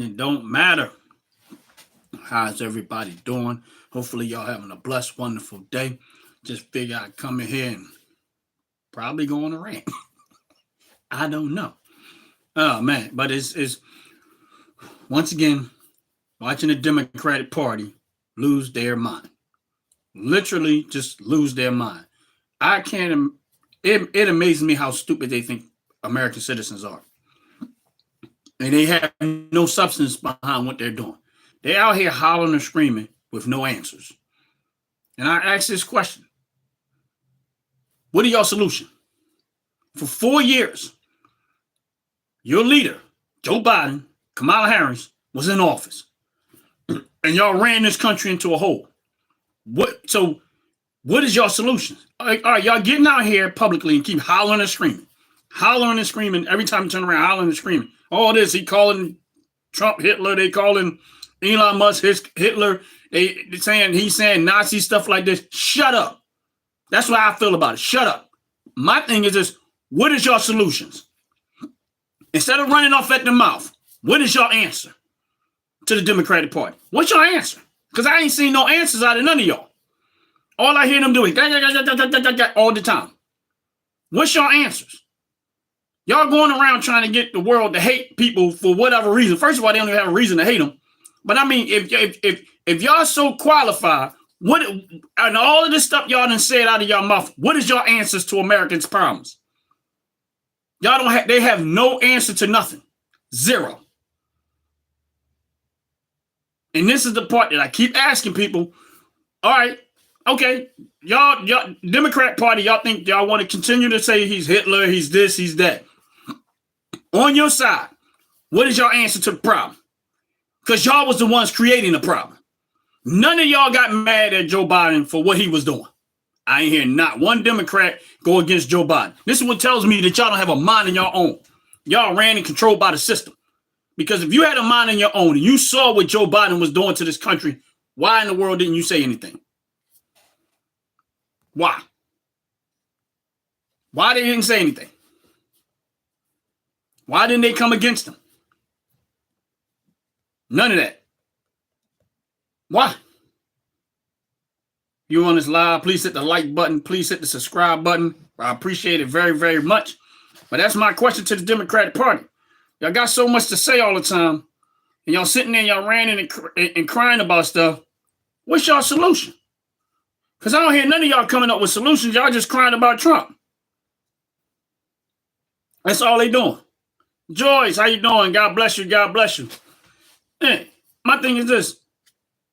It don't matter. How's everybody doing? Hopefully y'all having a blessed, wonderful day. Just figure I'd come in here and probably go on a rant. I don't know. Oh man, but it's once again watching the Democratic Party lose their mind. Literally just lose their mind. I can't. It amazes me how stupid they think American citizens are, and they have no substance behind what they're doing. They're out here hollering and screaming with no answers. And I ask this question: what are your solution? For 4 years, your leader, Joe Biden, Kamala Harris, was in office, and y'all ran this country into a hole. What is your solution? All right, y'all getting out here publicly and keep hollering and screaming every time you turn around, hollering and screaming. All this, he calling Trump Hitler, they calling Elon Musk Hitler, he's saying Nazi stuff like this. Shut up. That's what I feel about it. Shut up. My thing is this: what is your solutions? Instead of running off at the mouth, what is your answer to the Democratic Party? What's your answer? Because I ain't seen no answers out of none of y'all. All I hear them doing all the time. What's your answers? Y'all going around trying to get the world to hate people for whatever reason. First of all, they don't even have a reason to hate them. But I mean, if y'all so qualified, what and all of this stuff y'all done said out of your mouth, what is your answers to Americans' problems? Y'all don't have. They have no answer to nothing. Zero. And this is the part that I keep asking people. All right, okay, y'all, Democrat Party, y'all think y'all want to continue to say he's Hitler, he's this, he's that. On your side, what is your answer to the problem? Because y'all was the ones creating the problem. None of y'all got mad at Joe Biden for what he was doing. I ain't hear not one Democrat go against Joe Biden. This is what tells me that y'all don't have a mind of your own. Y'all ran and controlled by the system. Because if you had a mind of your own and you saw what Joe Biden was doing to this country, why in the world didn't you say anything? Why? Why they didn't say anything? Why didn't they come against him? None of that. Why? You on this live, please hit the like button. Please hit the subscribe button. I appreciate it very, very much. But that's my question to the Democratic Party. Y'all got so much to say all the time, and y'all sitting there, y'all ranting and crying about stuff. What's your solution? Because I don't hear none of y'all coming up with solutions. Y'all just crying about Trump. That's all they doing. Joyce, how you doing? God bless you. God bless you. Hey, my thing is this.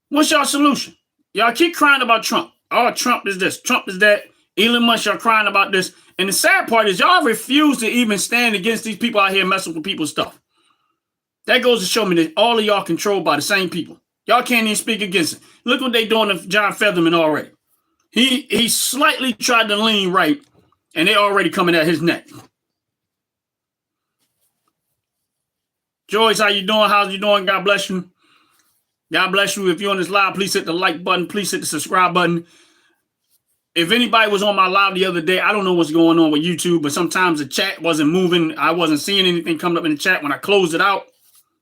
What's your solution? Y'all keep crying about Trump. Oh, Trump is this. Trump is that. Elon Musk, y'all crying about this. And the sad part is y'all refuse to even stand against these people out here messing with people's stuff. That goes to show me that all of y'all controlled by the same people. Y'all can't even speak against it. Look what they doing to John Featherman already. He slightly tried to lean right, and they already coming at his neck. Joyce, how you doing? How's you doing? God bless you. God bless you. If you're on this live, please hit the like button. Please hit the subscribe button. If anybody was on my live the other day, I don't know what's going on with YouTube, but sometimes the chat wasn't moving. I wasn't seeing anything coming up in the chat. When I closed it out,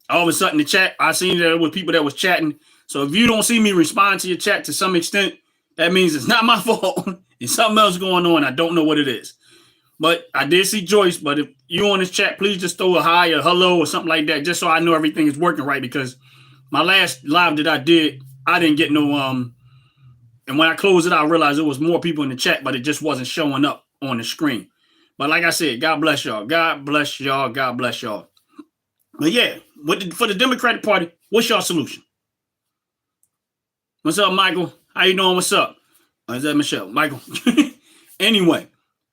all of a sudden the chat, I seen there were people that was chatting. So if you don't see me respond to your chat to some extent, that means it's not my fault. It's something else going on. I don't know what it is. But I did see Joyce. But if you're on this chat, please just throw a hi or hello or something like that, just so I know everything is working right. Because my last live that I did, I didn't get no and when I closed it out, I realized there was more people in the chat, but it just wasn't showing up on the screen. But like I said, God bless y'all. God bless y'all. God bless y'all. But yeah, for the Democratic Party, what's your solution? What's up, Michael? How you doing? What's up? Is that Michelle? Michael? Anyway,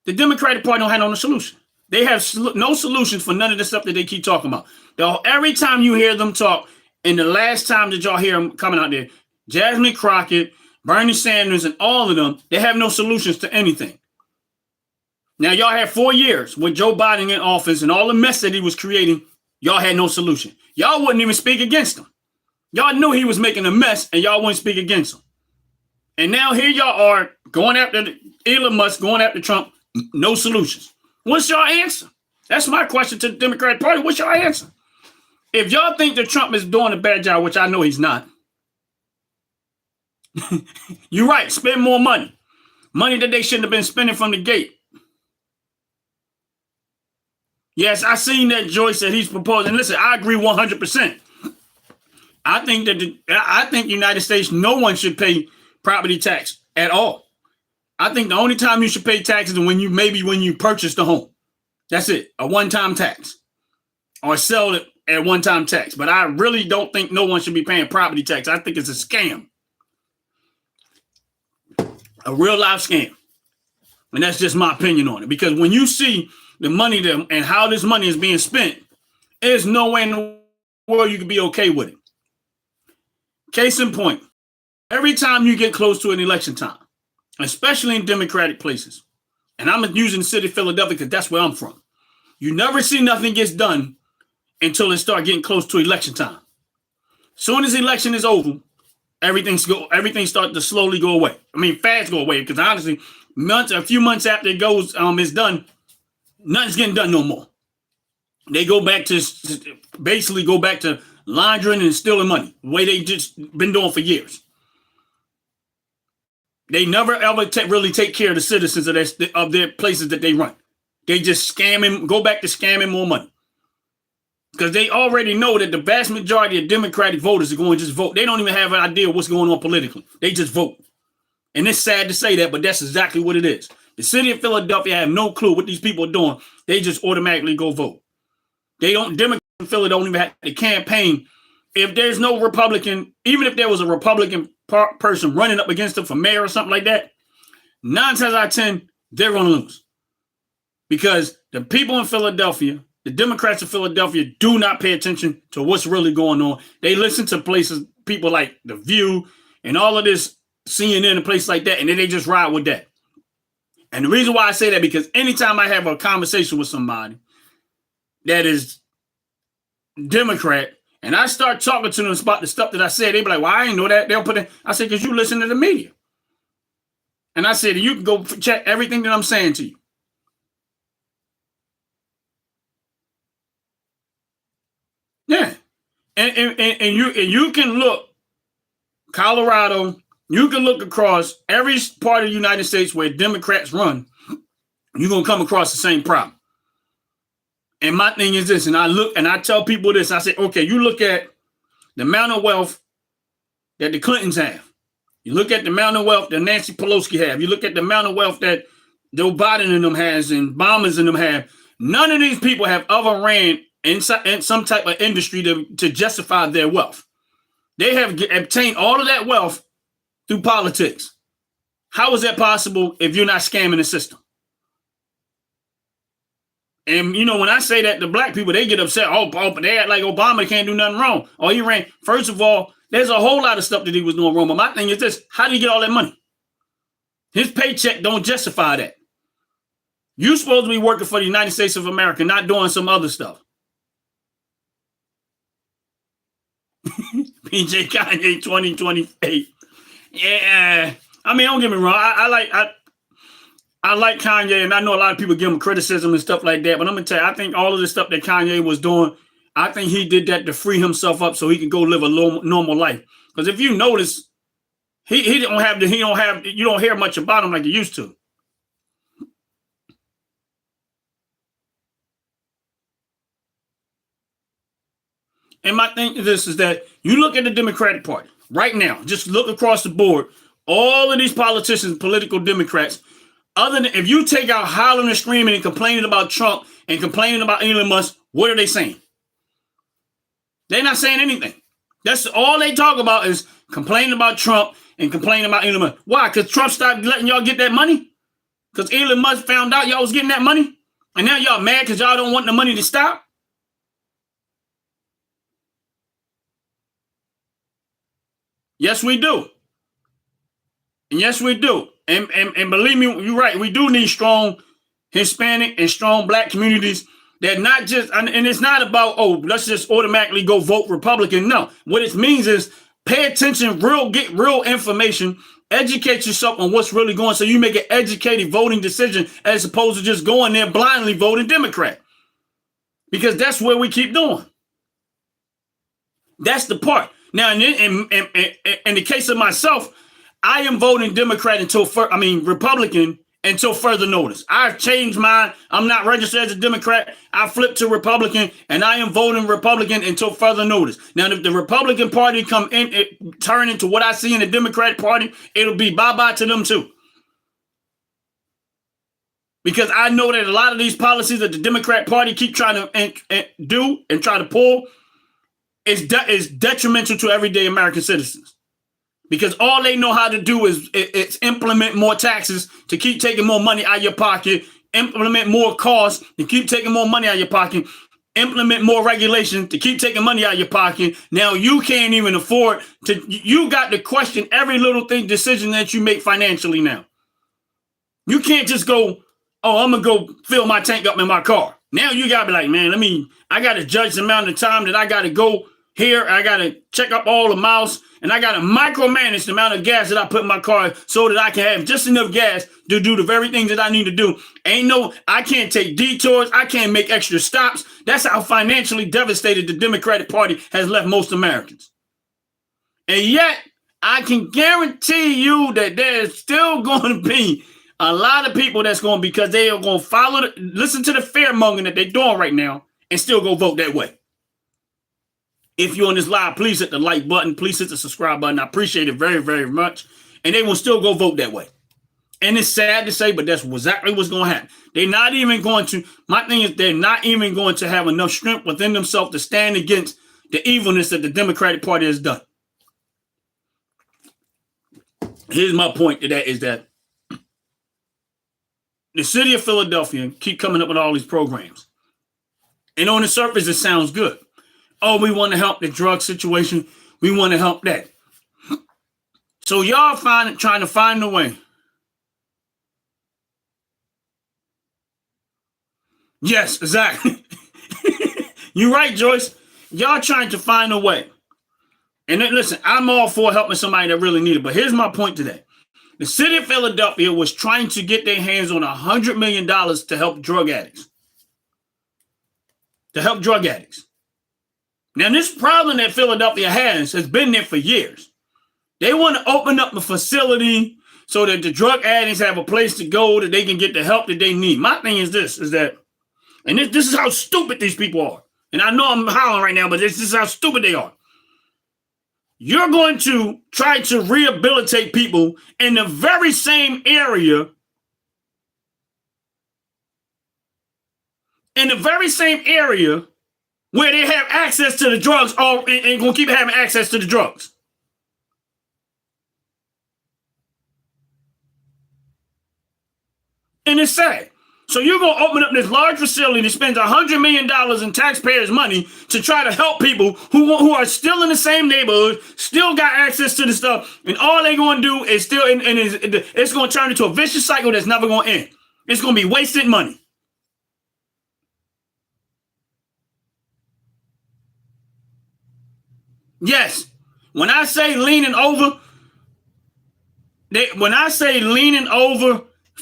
the Democratic Party don't have no solution. They have no solutions for none of the stuff that they keep talking about. Every time you hear them talk, and the last time that y'all hear them coming out there, Jasmine Crockett, Bernie Sanders, and all of them, they have no solutions to anything. Now, y'all had 4 years with Joe Biden in office and all the mess that he was creating. Y'all had no solution. Y'all wouldn't even speak against him. Y'all knew he was making a mess, and y'all wouldn't speak against him. And now here y'all are going after Elon Musk, going after Trump. No solutions. What's your answer? That's my question to the Democratic Party. What's your answer? If y'all think that Trump is doing a bad job, which I know he's not, you're right. Spend more money. Money that they shouldn't have been spending from the gate. Yes, I seen that Joyce that he's proposing. Listen, I agree 100%. I think the United States, no one should pay property tax at all. I think the only time you should pay taxes is when you purchase the home. That's it, a one-time tax, or sell it at one-time tax. But I really don't think no one should be paying property tax. I think it's a scam, a real life scam, and that's just my opinion on it. Because when you see the money and how this money is being spent, there's no way in the world you can be okay with it. Case in point, every time you get close to an election time, especially in Democratic places, and I'm using the city of Philadelphia because that's where I'm from, you never see nothing gets done until it starts getting close to election time. Soon as the election is over, everything starts to slowly go away. I mean, fast go away, because honestly, a few months after it goes, it's done, nothing's getting done no more. They go back to laundering and stealing money, the way they just been doing for years. They never ever really take care of the citizens of their places that they run. They just go back to scamming more money. Because they already know that the vast majority of Democratic voters are going to just vote. They don't even have an idea what's going on politically. They just vote. And it's sad to say that, but that's exactly what it is. The city of Philadelphia have no clue what these people are doing. They just automatically go vote. Democrats in Philly don't even have to campaign. If there's no Republican, even if there was a Republican person running up against them for mayor or something like that, 9 times out of 10, they're going to lose. Because the people in Philadelphia, the Democrats of Philadelphia, do not pay attention to what's really going on. They listen to people like The View and all of this CNN and places like that, and then they just ride with that. And the reason why I say that, because anytime I have a conversation with somebody that is Democrat, and I start talking to them about the stuff that I said, they be like, well, I didn't know that. They'll put it. I said, because you listen to the media. And I said, you can go check everything that I'm saying to you. Yeah. And you can look Colorado, you can look across every part of the United States where Democrats run, you're going to come across the same problem. And my thing is this, and I tell people this, I say, okay, you look at the amount of wealth that the Clintons have. You look at the amount of wealth that Nancy Pelosi have. You look at the amount of wealth that Joe Biden and them has and Obama's and them have. None of these people have ever ran in some type of industry to justify their wealth. They have obtained all of that wealth through politics. How is that possible if you're not scamming the system? And, when I say that to black people, they get upset. Oh, but they act like Obama can't do nothing wrong. Oh, he ran. First of all, there's a whole lot of stuff that he was doing wrong. But my thing is this: how did he get all that money? His paycheck don't justify that. You're supposed to be working for the United States of America, not doing some other stuff. PJ Kanye 2028. Yeah. I mean, don't get me wrong. I like Kanye, and I know a lot of people give him criticism and stuff like that, but I'm going to tell you, I think all of the stuff that Kanye was doing, I think he did that to free himself up so he can go live a normal life. Because if you notice, you don't hear much about him like you used to. And my thing is this, is that you look at the Democratic Party right now, just look across the board, all of these politicians, political Democrats, other than if you take out hollering and screaming and complaining about Trump and complaining about Elon Musk, what are they saying? They're not saying anything. That's all they talk about is complaining about Trump and complaining about Elon Musk. Why? Because Trump stopped letting y'all get that money? Because Elon Musk found out y'all was getting that money? And now y'all mad because y'all don't want the money to stop? Yes, we do. And yes, we do. And believe me, you're right. We do need strong Hispanic and strong black communities that not just, and it's not about, let's just automatically go vote Republican. No, what it means is pay attention, get real information, educate yourself on what's really going on so you make an educated voting decision as opposed to just going there blindly voting Democrat. Because that's what we keep doing. That's the part. Now, in the case of myself, I am voting Democrat Republican until further notice. I've changed mine. I'm not registered as a Democrat. I flipped to Republican, and I am voting Republican until further notice. Now, if the Republican Party turn into what I see in the Democratic Party, it'll be bye-bye to them too. Because I know that a lot of these policies that the Democrat Party keep trying to do and try to pull is detrimental to everyday American citizens. Because all they know how to do is implement more taxes to keep taking more money out of your pocket, implement more costs to keep taking more money out of your pocket, implement more regulation to keep taking money out of your pocket. Now you can't even afford to, you got to question every little decision that you make financially now. You can't just go, oh, I'm going to go fill my tank up in my car. Now you got to be like, man, I got to judge the amount of time that I got to go here. I got to check up all the miles, and I got to micromanage the amount of gas that I put in my car so that I can have just enough gas to do the very things that I need to do. I can't take detours. I can't make extra stops. That's how financially devastated the Democratic Party has left most Americans. And yet, I can guarantee you that there's still going to be a lot of people that's going, because they are going to listen to the fear mongering that they're doing right now and still go vote that way. If you're on this live, please hit the like button. Please hit the subscribe button. I appreciate it very, very much. And they will still go vote that way. And it's sad to say, but that's exactly what's going to happen. They're not even going to, my thing is, they're not even going to have enough strength within themselves to stand against the evilness that the Democratic Party has done. Here's my point to that, is that the city of Philadelphia keep coming up with all these programs. And on the surface, it sounds good. Oh, we want to help the drug situation. We want to help that. So y'all trying to find a way. Yes, exactly. You're right, Joyce. Y'all trying to find a way. And then, listen, I'm all for helping somebody that really need it. But here's my point today. The city of Philadelphia was trying to get their hands on $100 million to help drug addicts. Now, this problem that Philadelphia has been there for years. They want to open up a facility so that the drug addicts have a place to go, that they can get the help that they need. My thing is this, and this is how stupid these people are. And I know I'm hollering right now, but this is how stupid they are. You're going to try to rehabilitate people in the very same area, where they have access to the drugs, and going to keep having access to the drugs. And it's sad. So you're going to open up this large facility that spends $100 million in taxpayers' money to try to help people who are still in the same neighborhood, still got access to the stuff, and all they're going to do is it's going to turn into a vicious cycle that's never going to end. It's going to be wasted money. Yes, when I say leaning over,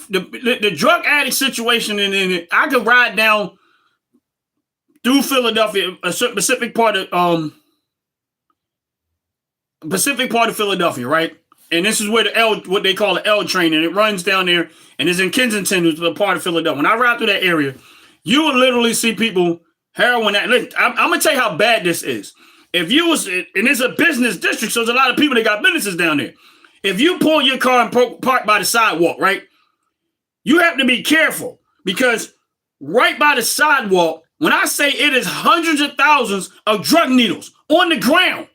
the drug addict situation, and I could ride down through Philadelphia, a specific part of Philadelphia, right? And this is where what they call the L train, and it runs down there, and it's in Kensington, which is a part of Philadelphia. When I ride through that area, you will literally see people heroin. Listen, I'm gonna tell you how bad this is. If you was, and it's a business district, so there's a lot of people that got businesses down there. If you pull your car and park by the sidewalk, right, you have to be careful, because right by the sidewalk, when I say it is hundreds of thousands of drug needles on the ground,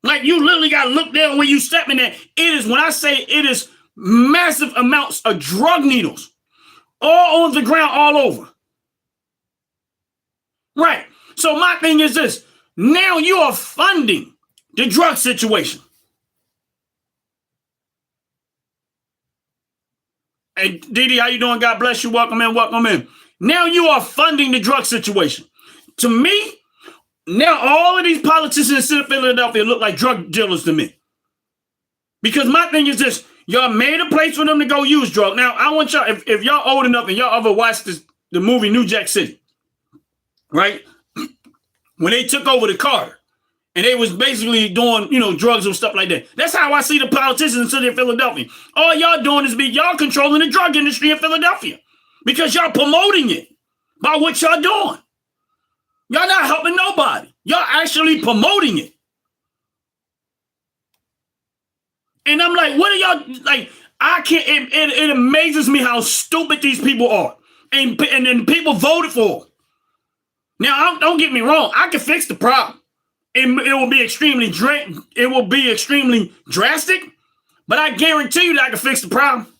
like you literally got to look there when you step in there. When I say it is massive amounts of drug needles all on the ground, all over. Right. So my thing is this. Now you are funding the drug situation. Hey, Didi, how you doing? God bless you. Welcome in, welcome in. Now you are funding the drug situation. To me, now all of these politicians in the city of Philadelphia look like drug dealers to me. Because my thing is this, y'all made a place for them to go use drugs. Now, I want y'all, if y'all old enough and y'all ever watched the movie New Jack City, right? When they took over the Carter, And they was basically doing, drugs and stuff like that. That's how I see the politicians in the city of Philadelphia. All y'all doing is y'all controlling the drug industry in Philadelphia because y'all promoting it by what y'all doing. Y'all not helping nobody. Y'all actually promoting it. And I'm like, what are y'all, like, I can't, it amazes me how stupid these people are. And then people voted for them. Now, don't get me wrong. I can fix the problem. It will be extremely drastic, but I guarantee you that I can fix the problem.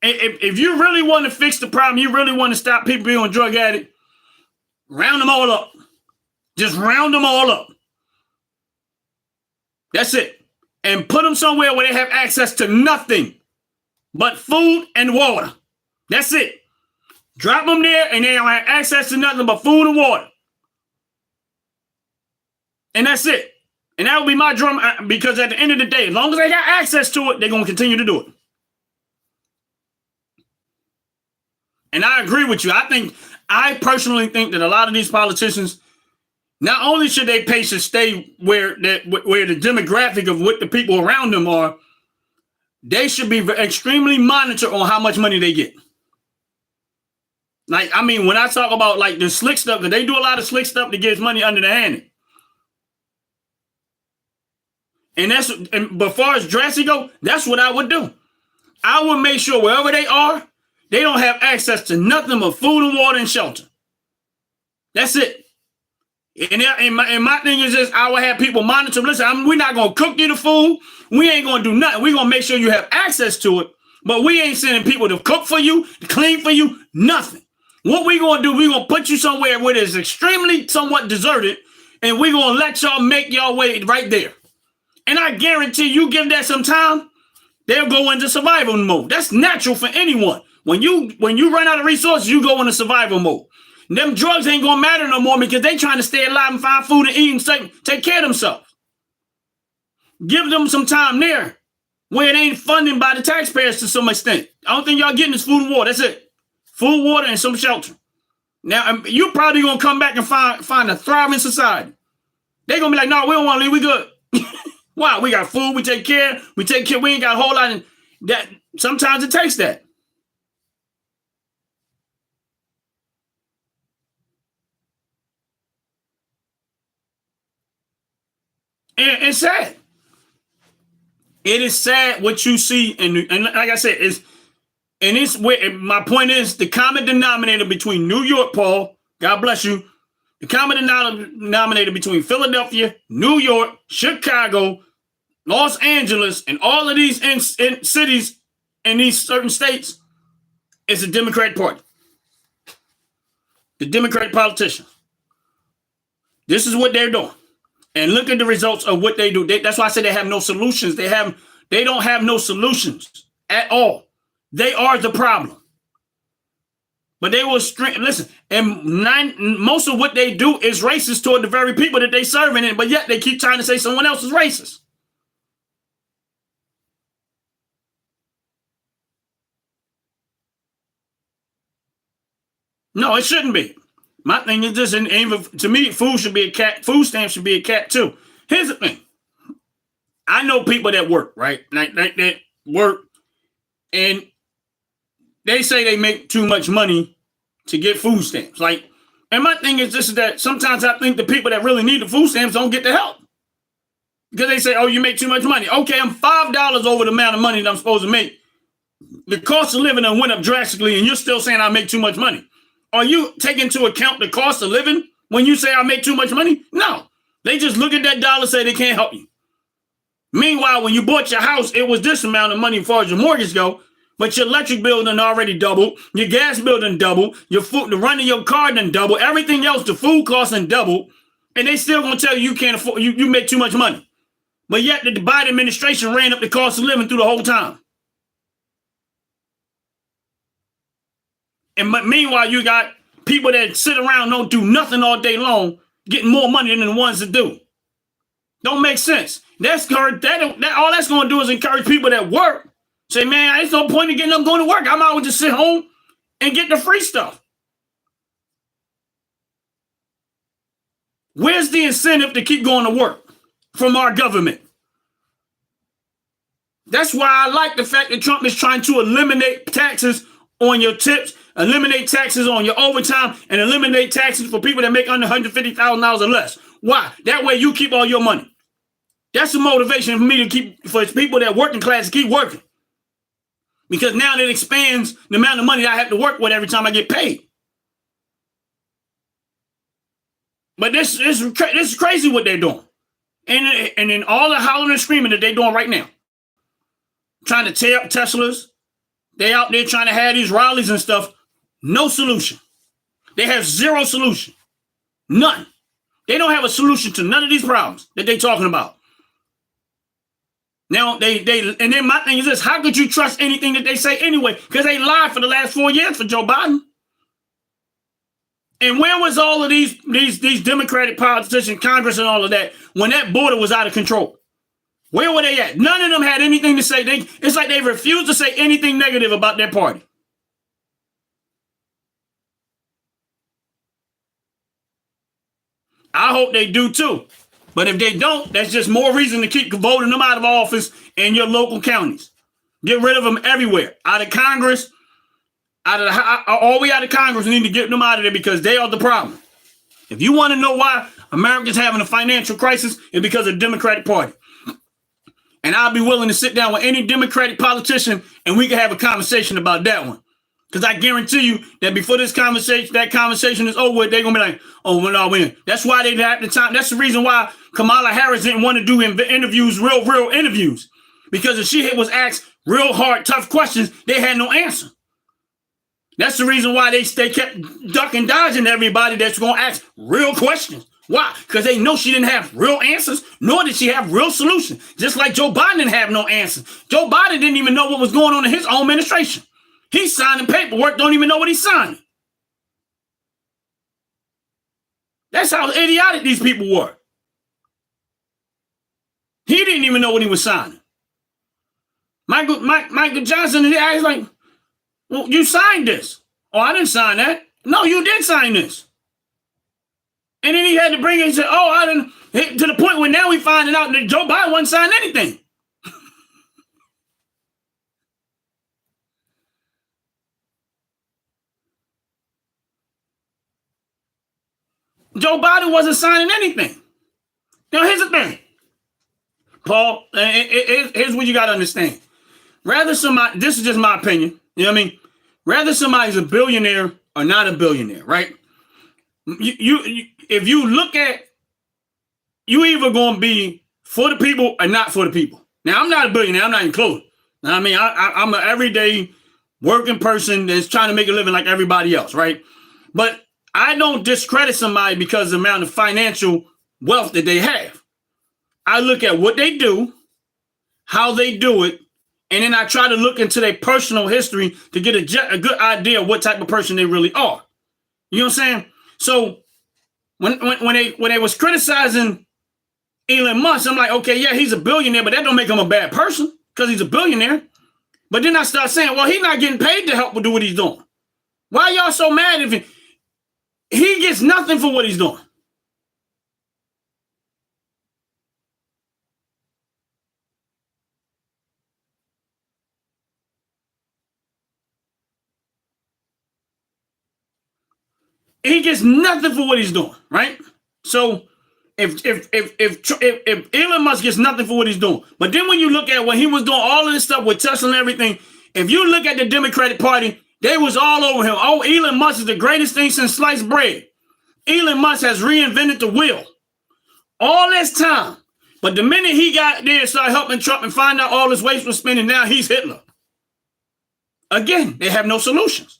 If you really want to fix the problem, you really want to stop people being a drug addict, round them all up. Just round them all up. That's it. And put them somewhere where they have access to nothing but food and water. That's it. Drop them there and they don't have access to nothing but food and water. And that's it. And that would be my drum, because at the end of the day, as long as they got access to it, they're going to continue to do it. And I agree with you. I personally think that a lot of these politicians, not only should they pay to stay where the demographic of what the people around them are, they should be extremely monitored on how much money they get. Like, I mean, when I talk about like the slick stuff, because they do a lot of slick stuff that gets money under the hand. And but as far as drastic go, that's what I would do. I would make sure wherever they are, they don't have access to nothing but food and water and shelter. That's it. And my thing is this, I would have people monitor. Listen, we're not going to cook you the food. We ain't going to do nothing. We're going to make sure you have access to it. But we ain't sending people to cook for you, to clean for you, nothing. What we're going to do, we're going to put you somewhere where it's extremely somewhat deserted, and we're going to let y'all make y'all way right there. And I guarantee you give that some time, they'll go into survival mode. That's natural for anyone. When you run out of resources, you go into survival mode. Them drugs ain't gonna matter no more because they trying to stay alive and find food and eat and take care of themselves. Give them some time there where it ain't funded by the taxpayers to some extent. I don't think y'all getting this food and water. That's it. Food, water, and some shelter. Now, you're probably gonna come back and find a thriving society. They're gonna be like, no, we don't want to leave. We good. Wow, we got food. We take care. We ain't got a whole lot of that. Sometimes it takes that. And it's sad. It is sad what you see, and like I said, my point is the common denominator between New York, Paul, God bless you, the common denominator between Philadelphia, New York, Chicago, Los Angeles, and all of these cities in these certain states is the Democratic Party. The Democratic politicians. This is what they're doing. And look at the results of what they do. That's why I said they have no solutions. They don't have no solutions at all. They are the problem. But they will listen. And most of what they do is racist toward the very people that they serve in it. But yet they keep trying to say someone else is racist. No, it shouldn't be. My thing is this, and to me, food should be a cat. Food stamps should be a cat too. Here's the thing. I know people that work, right? Like that work, and they say they make too much money to get food stamps. Like, and my thing is this, is that sometimes I think the people that really need the food stamps don't get the help. Because they say, oh, you make too much money. Okay, I'm $5 over the amount of money that I'm supposed to make. The cost of living went up drastically, and you're still saying I make too much money. Are you taking into account the cost of living when you say I make too much money? No. They just look at that dollar and say they can't help you. Meanwhile, when you bought your house, it was this amount of money as far as your mortgage go, but your electric bill done already doubled, your gas bill done doubled, your food, the run of your car done doubled, everything else, the food cost done doubled, and they still gonna tell you can't afford, you make too much money. But yet the Biden administration ran up the cost of living through the whole time. And meanwhile, you got people that sit around and don't do nothing all day long, getting more money than the ones that do. Don't make sense. All that's going to do is encourage people that work. Say, man, there's no point in getting them going to work. I might as well just sit home and get the free stuff. Where's the incentive to keep going to work from our government? That's why I like the fact that Trump is trying to eliminate taxes on your tips, eliminate taxes on your overtime, and eliminate taxes for people that make under $150,000 or less. Why? That way you keep all your money. That's the motivation for me to keep, for people that working class to keep working. Because now that expands the amount of money I have to work with every time I get paid. But this is crazy what they're doing. And then all the hollering and screaming that they're doing right now. Trying to tear up Teslas. They out there trying to have these rallies and stuff. No solution. They have zero solution. None. They don't have a solution to none of these problems that they're talking about. Now, and then my thing is this: how could you trust anything that they say anyway? Because they lied for the last 4 years for Joe Biden. And where was all of these Democratic politicians, Congress, and all of that when that border was out of control? Where were they at? None of them had anything to say. It's like they refused to say anything negative about their party. I hope they do too. But if they don't, that's just more reason to keep voting them out of office in your local counties. Get rid of them everywhere. Out of Congress, all the way out of Congress, we need to get them out of there because they are the problem. If you want to know why America's having a financial crisis, it's because of the Democratic Party. And I'll be willing to sit down with any Democratic politician and we can have a conversation about that one. Because I guarantee you that before that conversation is over with, they're going to be like, oh, we're not winning. That's why they didn't have the time. That's the reason why Kamala Harris didn't want to do interviews, real interviews. Because if she was asked real hard, tough questions, they had no answer. That's the reason why they kept ducking, dodging everybody that's going to ask real questions. Why? Because they know she didn't have real answers, nor did she have real solutions. Just like Joe Biden didn't have no answers. Joe Biden didn't even know what was going on in his own administration. He's signing paperwork, don't even know what he's signing. That's how idiotic these people were. He didn't even know what he was signing. Michael Johnson, I was like, well, you signed this. Oh, I didn't sign that. No, you did sign this. And then he had to bring it and say, oh, I didn't, to the point where now we finding out that Joe Biden wasn't signing anything. Joe Biden wasn't signing anything. Now, here's the thing, Paul, here's what you got to understand. Rather somebody, this is just my opinion, you know what I mean? Rather somebody's a billionaire or not a billionaire, right? If you look at, you either going to be for the people or not for the people. Now, I'm not a billionaire. I'm not even close. I mean, I'm an everyday working person that's trying to make a living like everybody else, right? But I don't discredit somebody because of the amount of financial wealth that they have. I look at what they do, how they do it, and then I try to look into their personal history to get a good idea of what type of person they really are. You know what I'm saying? So when they was criticizing Elon Musk, I'm like, okay, yeah, he's a billionaire, but that don't make him a bad person because he's a billionaire. But then I start saying, well, he's not getting paid to help do what he's doing. Why are y'all so mad if he gets nothing for what he's doing? He gets nothing for what he's doing, right? So if Elon Musk gets nothing for what he's doing, but then when you look at when he was doing all of this stuff with Tesla and everything, if you look at the Democratic Party, they was all over him. Oh, Elon Musk is the greatest thing since sliced bread. Elon Musk has reinvented the wheel. All this time. But the minute he got there and started helping Trump and find out all his wasteful spending, now he's Hitler. Again, they have no solutions.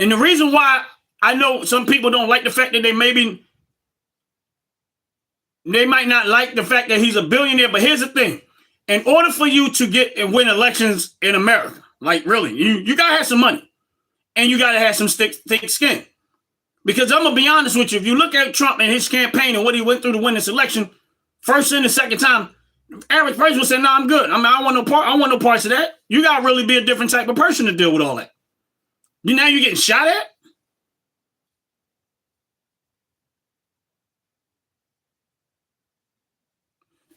And the reason why I know some people don't like the fact that they might not like the fact that he's a billionaire, but here's the thing. In order for you to get and win elections in America, like really, you got to have some money and you got to have some thick skin. Because I'm going to be honest with you, if you look at Trump and his campaign and what he went through to win this election, first and the second time, average person would say, no, I'm good. I mean, I want no parts of that. You got to really be a different type of person to deal with all that. Now you're getting shot at?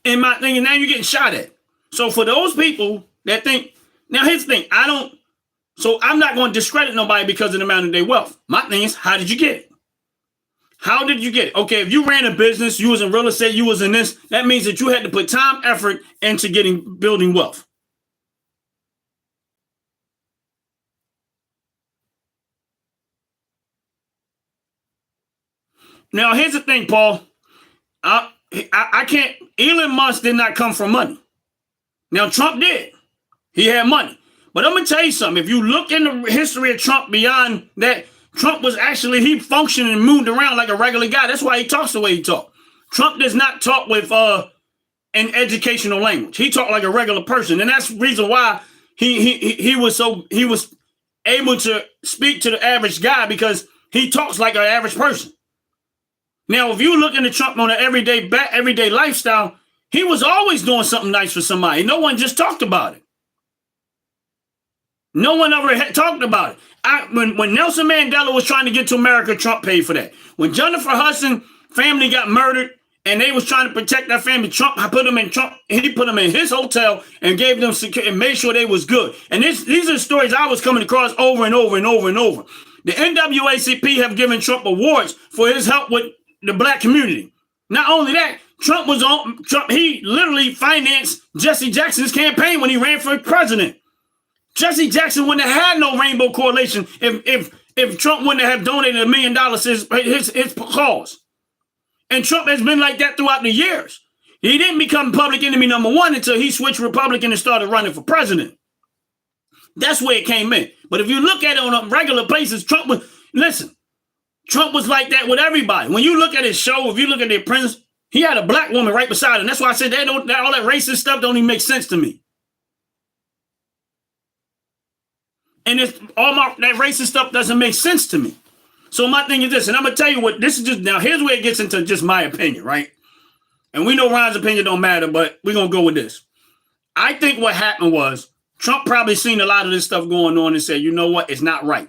And my thing is now you're getting shot at. So for those people that think, now here's the thing, so I'm not going to discredit nobody because of the amount of their wealth. My thing is, how did you get it? How did you get it? Okay, if you ran a business, you was in real estate, you was in this, that means that you had to put time, effort into building wealth. Now, here's the thing, Paul. I can't, Elon Musk did not come from money. Now, Trump did. He had money. But I'm going to tell you something. If you look in the history of Trump beyond that, Trump was actually, he functioned and moved around like a regular guy. That's why he talks the way he talks. Trump does not talk with an educational language. He talked like a regular person. And that's the reason why he was able to speak to the average guy, because he talks like an average person. Now, if you look into Trump on an everyday lifestyle, he was always doing something nice for somebody. No one just talked about it. No one ever talked about it. When Nelson Mandela was trying to get to America, Trump paid for that. When Jennifer Hudson family got murdered and they was trying to protect their family, he put them in his hotel and gave them security and made sure they was good. And these are stories I was coming across over and over and over and over. The NAACP have given Trump awards for his help with the black community. Not only that, Trump he literally financed Jesse Jackson's campaign when he ran for president. Jesse Jackson wouldn't have had no Rainbow Coalition if Trump wouldn't have donated $1 million to his cause. And Trump has been like that throughout the years. He didn't become public enemy number one until he switched Republican and started running for president. That's where it came in. But if you look at it on a regular basis, Trump was like that with everybody. When you look at his show, if you look at The Apprentice, he had a black woman right beside him. That's why I said all that racist stuff don't even make sense to me. And that racist stuff doesn't make sense to me. So my thing is this, and I'm going to tell you what, this is just, now here's where it gets into just my opinion, right? And we know Ron's opinion don't matter, but we're going to go with this. I think what happened was Trump probably seen a lot of this stuff going on and said, you know what, it's not right.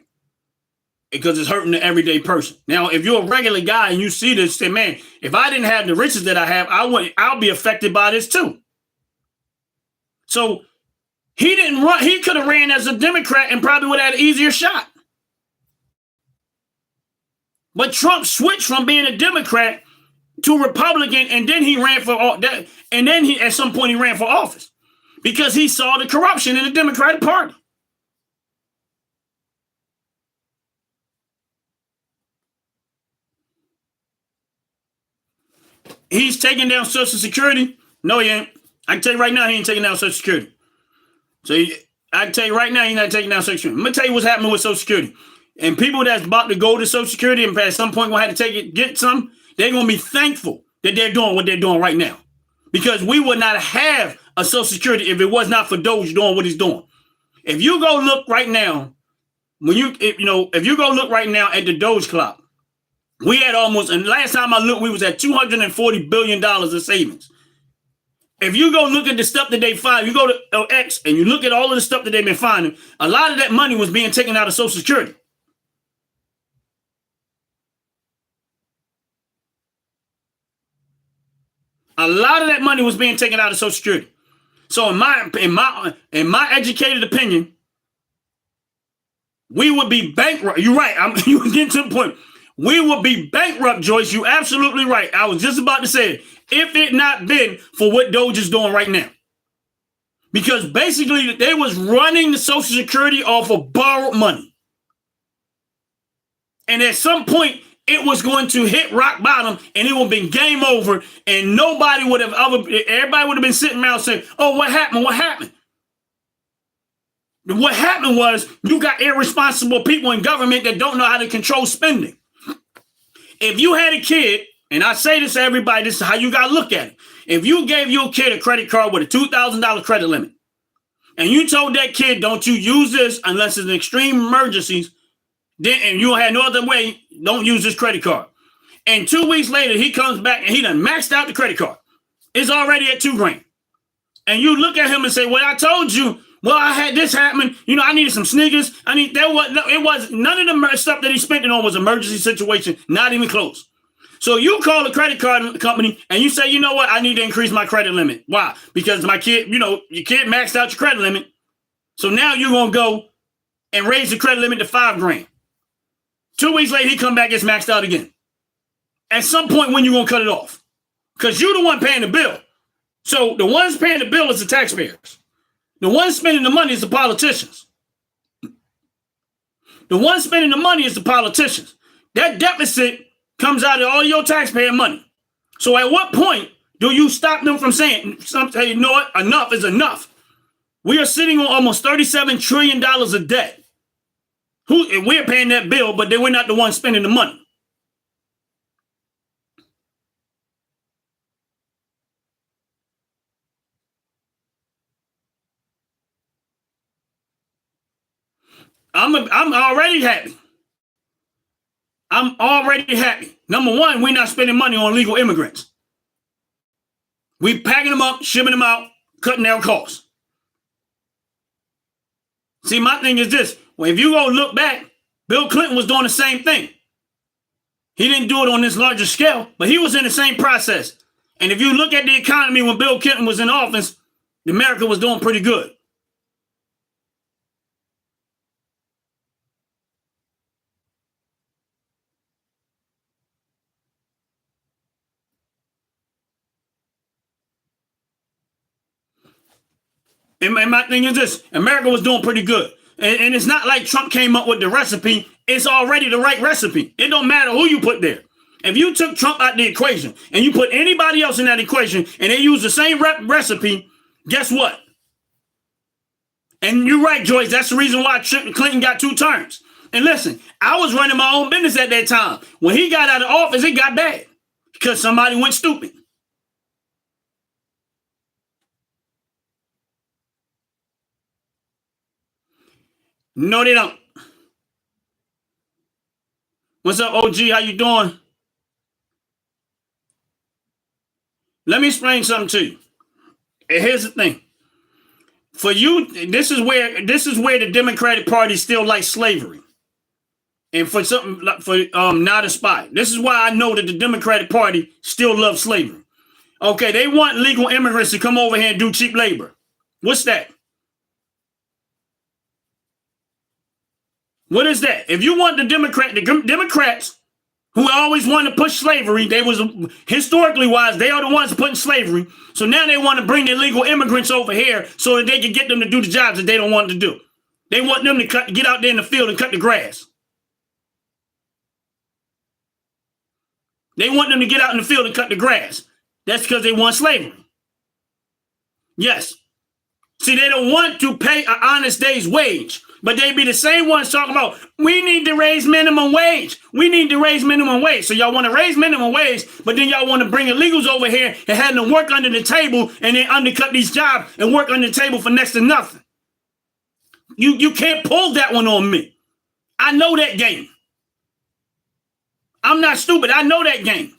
Because it's hurting the everyday person. Now, if you're a regular guy and you see this, say, man, if I didn't have the riches that I have, I'll be affected by this too. So he didn't run. He could have ran as a Democrat and probably would have had an easier shot. But Trump switched from being a Democrat to Republican, and then he ran for that. And then at some point he ran for office because he saw the corruption in the Democratic Party. He's taking down Social Security. No, he ain't. I can tell you right now, he ain't taking down Social Security. So I can tell you right now, he's not taking down Social Security. I'm going to tell you what's happening with Social Security. And people that's about to go to Social Security and at some point going to have to get some, they're going to be thankful that they're doing what they're doing right now. Because we would not have a Social Security if it was not for Doge doing what he's doing. If you go look right now, if you go look right now at the Doge clock, we had almost, and last time I looked, we was at $240 billion in savings. If you go look at the stuff that they find, you go to X and you look at all of the stuff that they've been finding, a lot of that money was being taken out of Social Security. A lot of that money was being taken out of Social Security. So in my educated opinion, we would be bankrupt. You're right. You getting to the point. We would be bankrupt, Joyce. You're absolutely right. I was just about to say it. If it not been for what Doge is doing right now. Because basically they was running the Social Security off of borrowed money. And at some point, it was going to hit rock bottom and it would have been game over. And everybody would have been sitting around saying, oh, what happened? What happened? What happened was you got irresponsible people in government that don't know how to control spending. If you had a kid, and I say this to everybody, this is how you got to look at it. If you gave your kid a credit card with a $2,000 credit limit, and you told that kid, don't you use this unless it's an extreme emergencies, and you had no other way, don't use this credit card. And 2 weeks later, he comes back and he done maxed out the credit card. It's already at $2,000. And you look at him and say, well, I told you, well, I had this happen. I needed some sneakers. None of the stuff that he spent it on was emergency situation, not even close. So you call a credit card company and you say, you know what, I need to increase my credit limit. Why? Because my kid, your kid maxed out your credit limit. So now you're going to go and raise the credit limit to $5,000. 2 weeks later, he come back, gets maxed out again. At some point, when you going to cut it off? Because you're the one paying the bill. So the ones paying the bill is the taxpayers. The ones spending the money is the politicians. The ones spending the money is the politicians. That deficit comes out of all your taxpayer money. So at what point do you stop them from saying, you know what, enough is enough? We are sitting on almost $37 trillion of debt. We're paying that bill, but then we're not the ones spending the money. I'm already happy. I'm already happy. Number one, we're not spending money on illegal immigrants. We packing them up, shipping them out, cutting their costs. See, my thing is this. Well, if you go look back, Bill Clinton was doing the same thing. He didn't do it on this larger scale, but he was in the same process. And if you look at the economy when Bill Clinton was in office, America was doing pretty good. And my thing is this, America was doing pretty good. And it's not like Trump came up with the recipe. It's already the right recipe. It don't matter who you put there. If you took Trump out the equation and you put anybody else in that equation and they use the same recipe, guess what? And you're right, Joyce. That's the reason why Clinton got 2 terms. And listen, I was running my own business at that time. When he got out of office, it got bad because somebody went stupid. No, they don't. What's up, OG? How you doing? Let me explain something to you. And here's the thing. For you, this is where the Democratic Party still likes slavery. And for not a spy. This is why I know that the Democratic Party still loves slavery. Okay, they want legal immigrants to come over here and do cheap labor. What's that? What is that? If you want the Democrats who always wanted to push slavery, they was historically wise, they are the ones putting slavery. So now they want to bring the illegal immigrants over here so that they can get them to do the jobs that they don't want to do. They want them to get out there in the field and cut the grass. They want them to get out in the field and cut the grass. That's because they want slavery. Yes. See, they don't want to pay an honest day's wage. But they be the same ones talking about, we need to raise minimum wage. We need to raise minimum wage. So y'all want to raise minimum wage, but then y'all want to bring illegals over here and have them work under the table and then undercut these jobs and work under the table for next to nothing. You can't pull that one on me. I know that game. I'm not stupid. I know that game.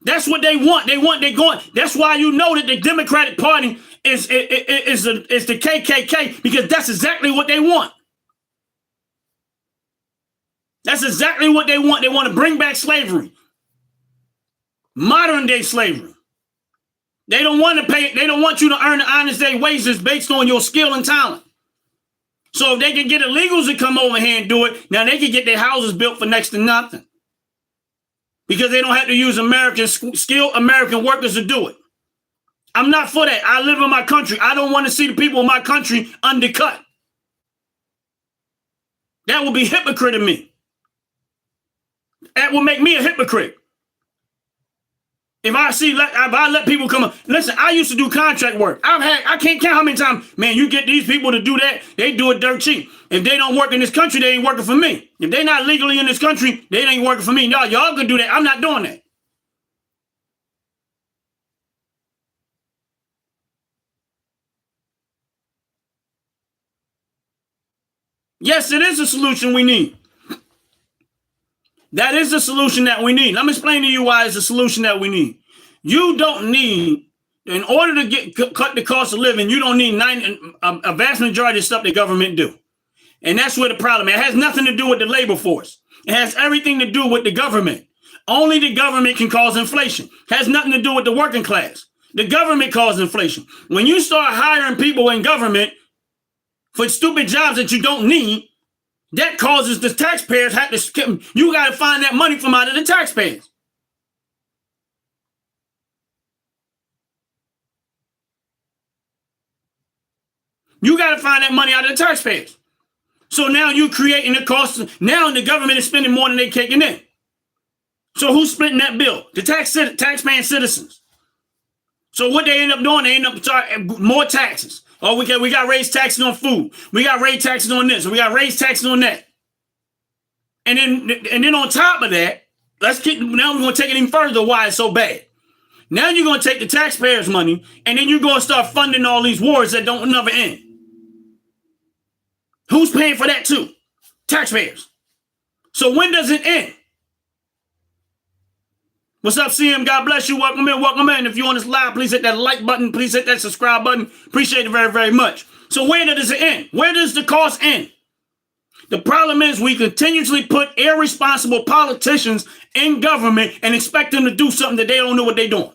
That's what they want. They're going. That's why you know that the Democratic Party is the KKK, because that's exactly what they want. That's exactly what they want. They want to bring back slavery. Modern day slavery. They don't want to pay, they don't want you to earn the honest day wages based on your skill and talent. So if they can get illegals to come over here and do it, now they can get their houses built for next to nothing. Because they don't have to use skilled American workers to do it. I'm not for that. I live in my country. I don't want to see the people in my country undercut. That would be hypocrite of me. That would make me a hypocrite. If I let people come up, listen, I used to do contract work. I can't count how many times, man, you get these people to do that, they do it dirt cheap. If they don't work in this country, they ain't working for me. If they're not legally in this country, they ain't working for me. Y'all can do that. I'm not doing that. Yes, it is a solution we need. That is the solution that we need. Let me explain to you why it's a solution that we need. You don't need, in order to cut the cost of living, you don't need a vast majority of stuff the government do. And that's where the problem is. It has nothing to do with the labor force. It has everything to do with the government. Only the government can cause inflation. Has nothing to do with the working class. The government causes inflation. When you start hiring people in government for stupid jobs that you don't need, that causes the taxpayers have to skip. You got to find that money from out of the taxpayers. You got to find that money out of the taxpayers. So now you're creating the cost. Now the government is spending more than they're taking in. So who's splitting that bill? The taxpaying citizens. So what they end up doing, they end up charging more taxes. Oh, we got to raise taxes on food. We got to raise taxes on this. We got to raise taxes on that. And then on top of that, now we're going to take it even further why it's so bad. Now you're going to take the taxpayers' money, and then you're going to start funding all these wars that don't never end. Who's paying for that too? Taxpayers. So when does it end? What's up, CM? God bless you. Welcome in. Welcome in. If you're on this live, please hit that like button. Please hit that subscribe button. Appreciate it very, very much. So where does it end? Where does the cost end? The problem is we continuously put irresponsible politicians in government and expect them to do something that they don't know what they're doing.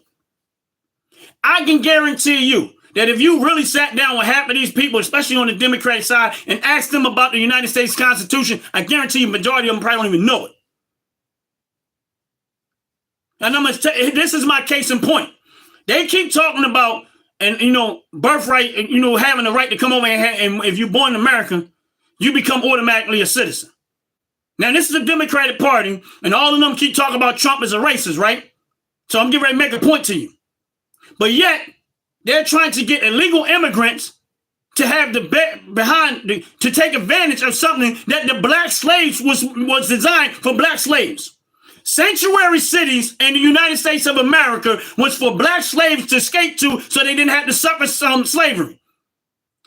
I can guarantee you that if you really sat down with half of these people, especially on the Democratic side, and asked them about the United States Constitution, I guarantee you the majority of them probably don't even know it. And this is my case in point. They keep talking about, birthright, having the right to come over and if you're born in America, you become automatically a citizen. Now, this is the Democratic Party, and all of them keep talking about Trump as a racist, right? So I'm getting ready to make a point to you. But yet, they're trying to get illegal immigrants to have to take advantage of something that the black slaves was designed for black slaves. Sanctuary cities in the United States of America was for black slaves to escape to so they didn't have to suffer some slavery.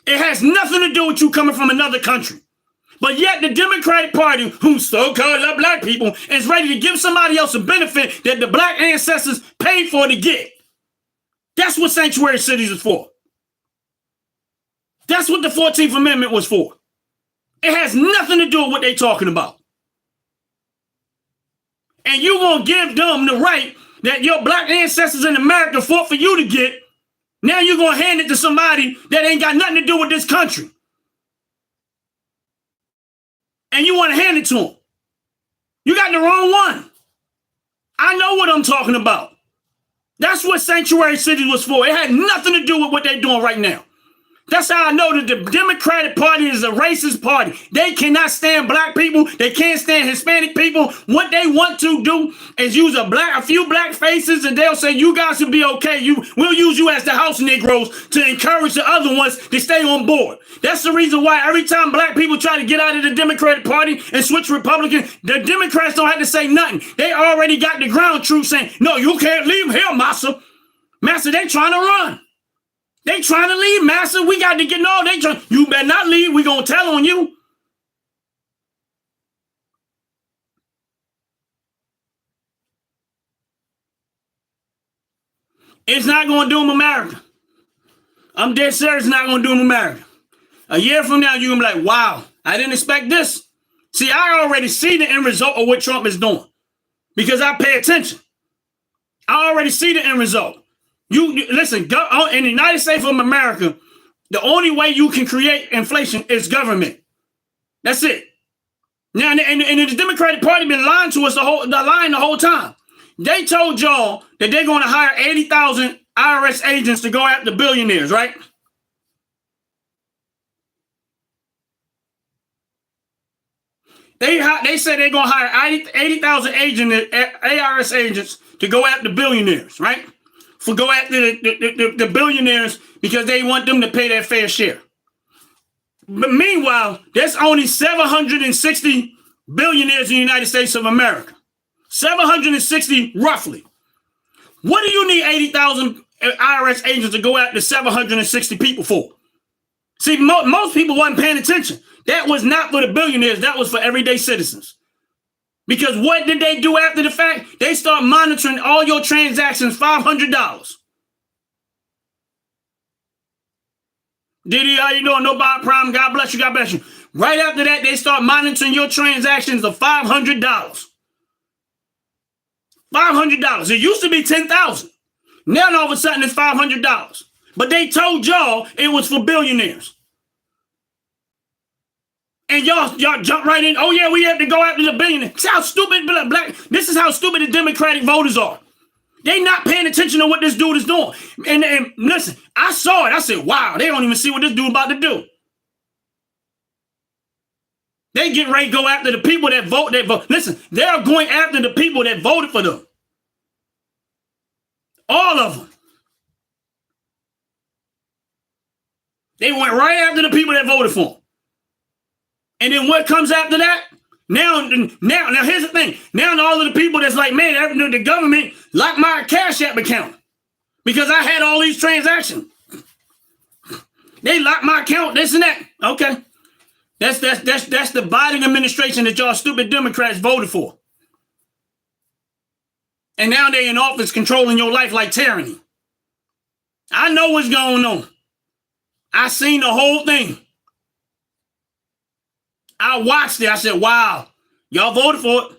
It has nothing to do with you coming from another country. But yet the Democratic Party, who so-called love black people, is ready to give somebody else a benefit that the black ancestors paid for to get. That's what sanctuary cities is for. That's what the 14th Amendment was for. It has nothing to do with what they're talking about. And you're going to give them the right that your black ancestors in America fought for you to get. Now you're going to hand it to somebody that ain't got nothing to do with this country. And you want to hand it to them. You got the wrong one. I know what I'm talking about. That's what sanctuary cities was for. It had nothing to do with what they're doing right now. That's how I know that the Democratic Party is a racist party. They cannot stand black people. They can't stand Hispanic people. What they want to do is use a few black faces, and they'll say, you guys will be okay. We'll use you as the house Negroes to encourage the other ones to stay on board. That's the reason why every time black people try to get out of the Democratic Party and switch Republican, the Democrats don't have to say nothing. They already got the ground troops saying, no, you can't leave here, Massa. Massa, they trying to run. They trying to leave, Master. We got to get you better not leave. We gonna tell on you. It's not gonna do them America. I'm dead serious. It's not gonna do them America. A year from now, you're gonna be like, wow, I didn't expect this. See, I already see the end result of what Trump is doing because I pay attention. I already see the end result. You listen, in the United States of America, the only way you can create inflation is government. That's it. Now, and the Democratic Party been lying to us the whole time. They told y'all that they're going to hire 80,000 IRS agents to go after billionaires, right? They said they're going to hire 80,000 IRS agents to go after billionaires, right? Go after the billionaires because they want them to pay their fair share. But meanwhile, there's only 760 billionaires in the United States of America. 760 roughly. What do you need 80,000 IRS agents to go after 760 people for? See, most people wasn't paying attention. That was not for the billionaires. That was for everyday citizens. Because what did they do after the fact? They start monitoring all your transactions, $500. Diddy, how you doing? No problem. God bless you. God bless you. Right after that, they start monitoring your transactions of $500. $500. It used to be $10,000. Now all of a sudden it's $500. But they told y'all it was for billionaires. And y'all jump right in. Oh yeah, we have to go after the billionaires. See how stupid black. This is how stupid the Democratic voters are. They not paying attention to what this dude is doing. And listen, I saw it. I said, wow, they don't even see what this dude about to do. They get ready to go after the people that vote. Listen, they're going after the people that voted for them. All of them. They went right after the people that voted for them. And then what comes after that? Now, here's the thing. Now all of the people that's like, man, the government locked my Cash App account because I had all these transactions. They locked my account, this and that. Okay. That's the Biden administration that y'all stupid Democrats voted for. And now they in office controlling your life like tyranny. I know what's going on. I seen the whole thing. I watched it. I said, wow, y'all voted for it.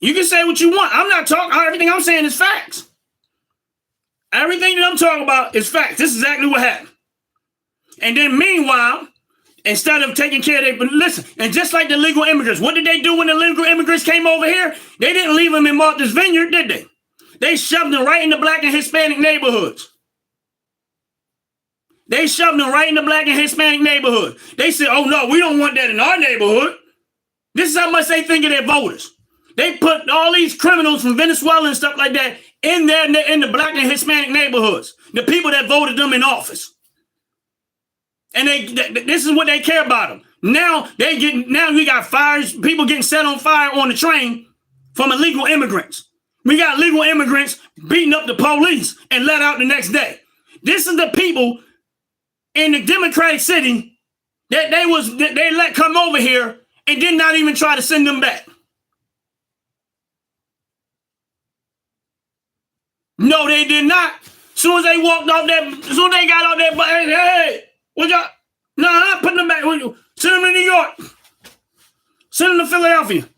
You can say what you want. I'm not talking. Everything I'm saying is facts. Everything that I'm talking about is facts. This is exactly what happened. And then meanwhile, instead of taking care of but listen, and just like the legal immigrants, what did they do when the legal immigrants came over here? They didn't leave them in Martha's Vineyard, did they? They shoved them right in the black and Hispanic neighborhoods. They shoved them right in the black and Hispanic neighborhood. They said, oh no, we don't want that in our neighborhood. This is how much they think of their voters. They put all these criminals from Venezuela and stuff like that in there in the black and Hispanic neighborhoods. The people that voted them in office. And this is what they care about them. Now we got fires, people getting set on fire on the train from illegal immigrants. We got legal immigrants beating up the police and let out the next day. This is the people in the Democratic city that they let come over here and did not even try to send them back. No, they did not. Soon as they walked off that, soon as they got off that, hey, what y'all? No, I'm not putting them back. Send them to New York. Send them to Philadelphia.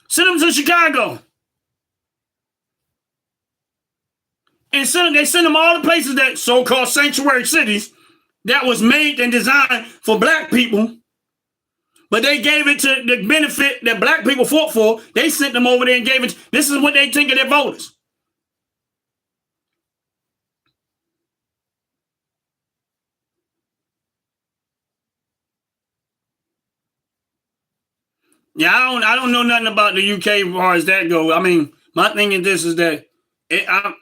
Send them to Chicago. And they send them all the places that so-called sanctuary cities that was made and designed for black people, but they gave it to the benefit that black people fought for. They sent them over there and gave it. This is what they think of their voters. Yeah, I don't know nothing about the UK as far as that goes. I mean, my thing is this is that I'm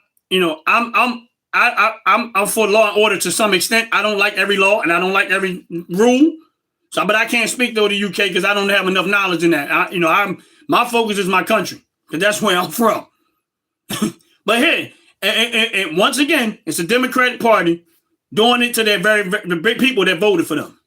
for law and order to some extent. I don't like every law and I don't like every rule. So, but I can't speak though the UK because I don't have enough knowledge in that. My focus is my country because that's where I'm from. But hey, and once again, it's a Democratic Party doing it to the big people that voted for them.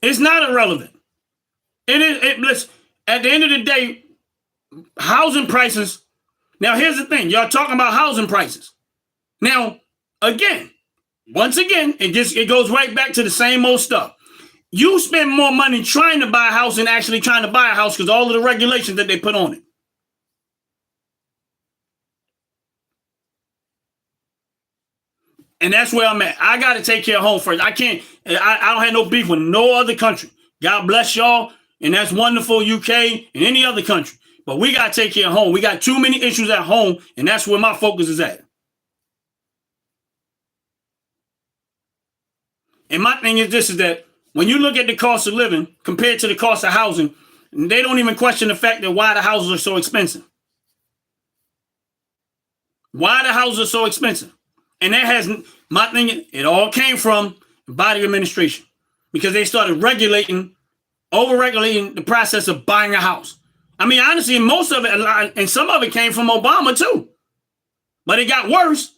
It's not irrelevant. Listen, at the end of the day, housing prices. Now, here's the thing. Y'all talking about housing prices. Now, once again, it goes right back to the same old stuff. You spend more money trying to buy a house than actually trying to buy a house because all of the regulations that they put on it. And that's where I'm at. I got to take care of home first. I can't. I don't have no beef with no other country. God bless y'all. And that's wonderful, UK and any other country. But we got to take care of home. We got too many issues at home. And that's where my focus is at. And my thing is this is that when you look at the cost of living compared to the cost of housing, they don't even question the fact that why the houses are so expensive. Why the houses are so expensive. And that hasn't, my thing, it all came from the Biden administration because they started over-regulating the process of buying a house. I mean, honestly, most of it, and some of it came from Obama too, but it got worse.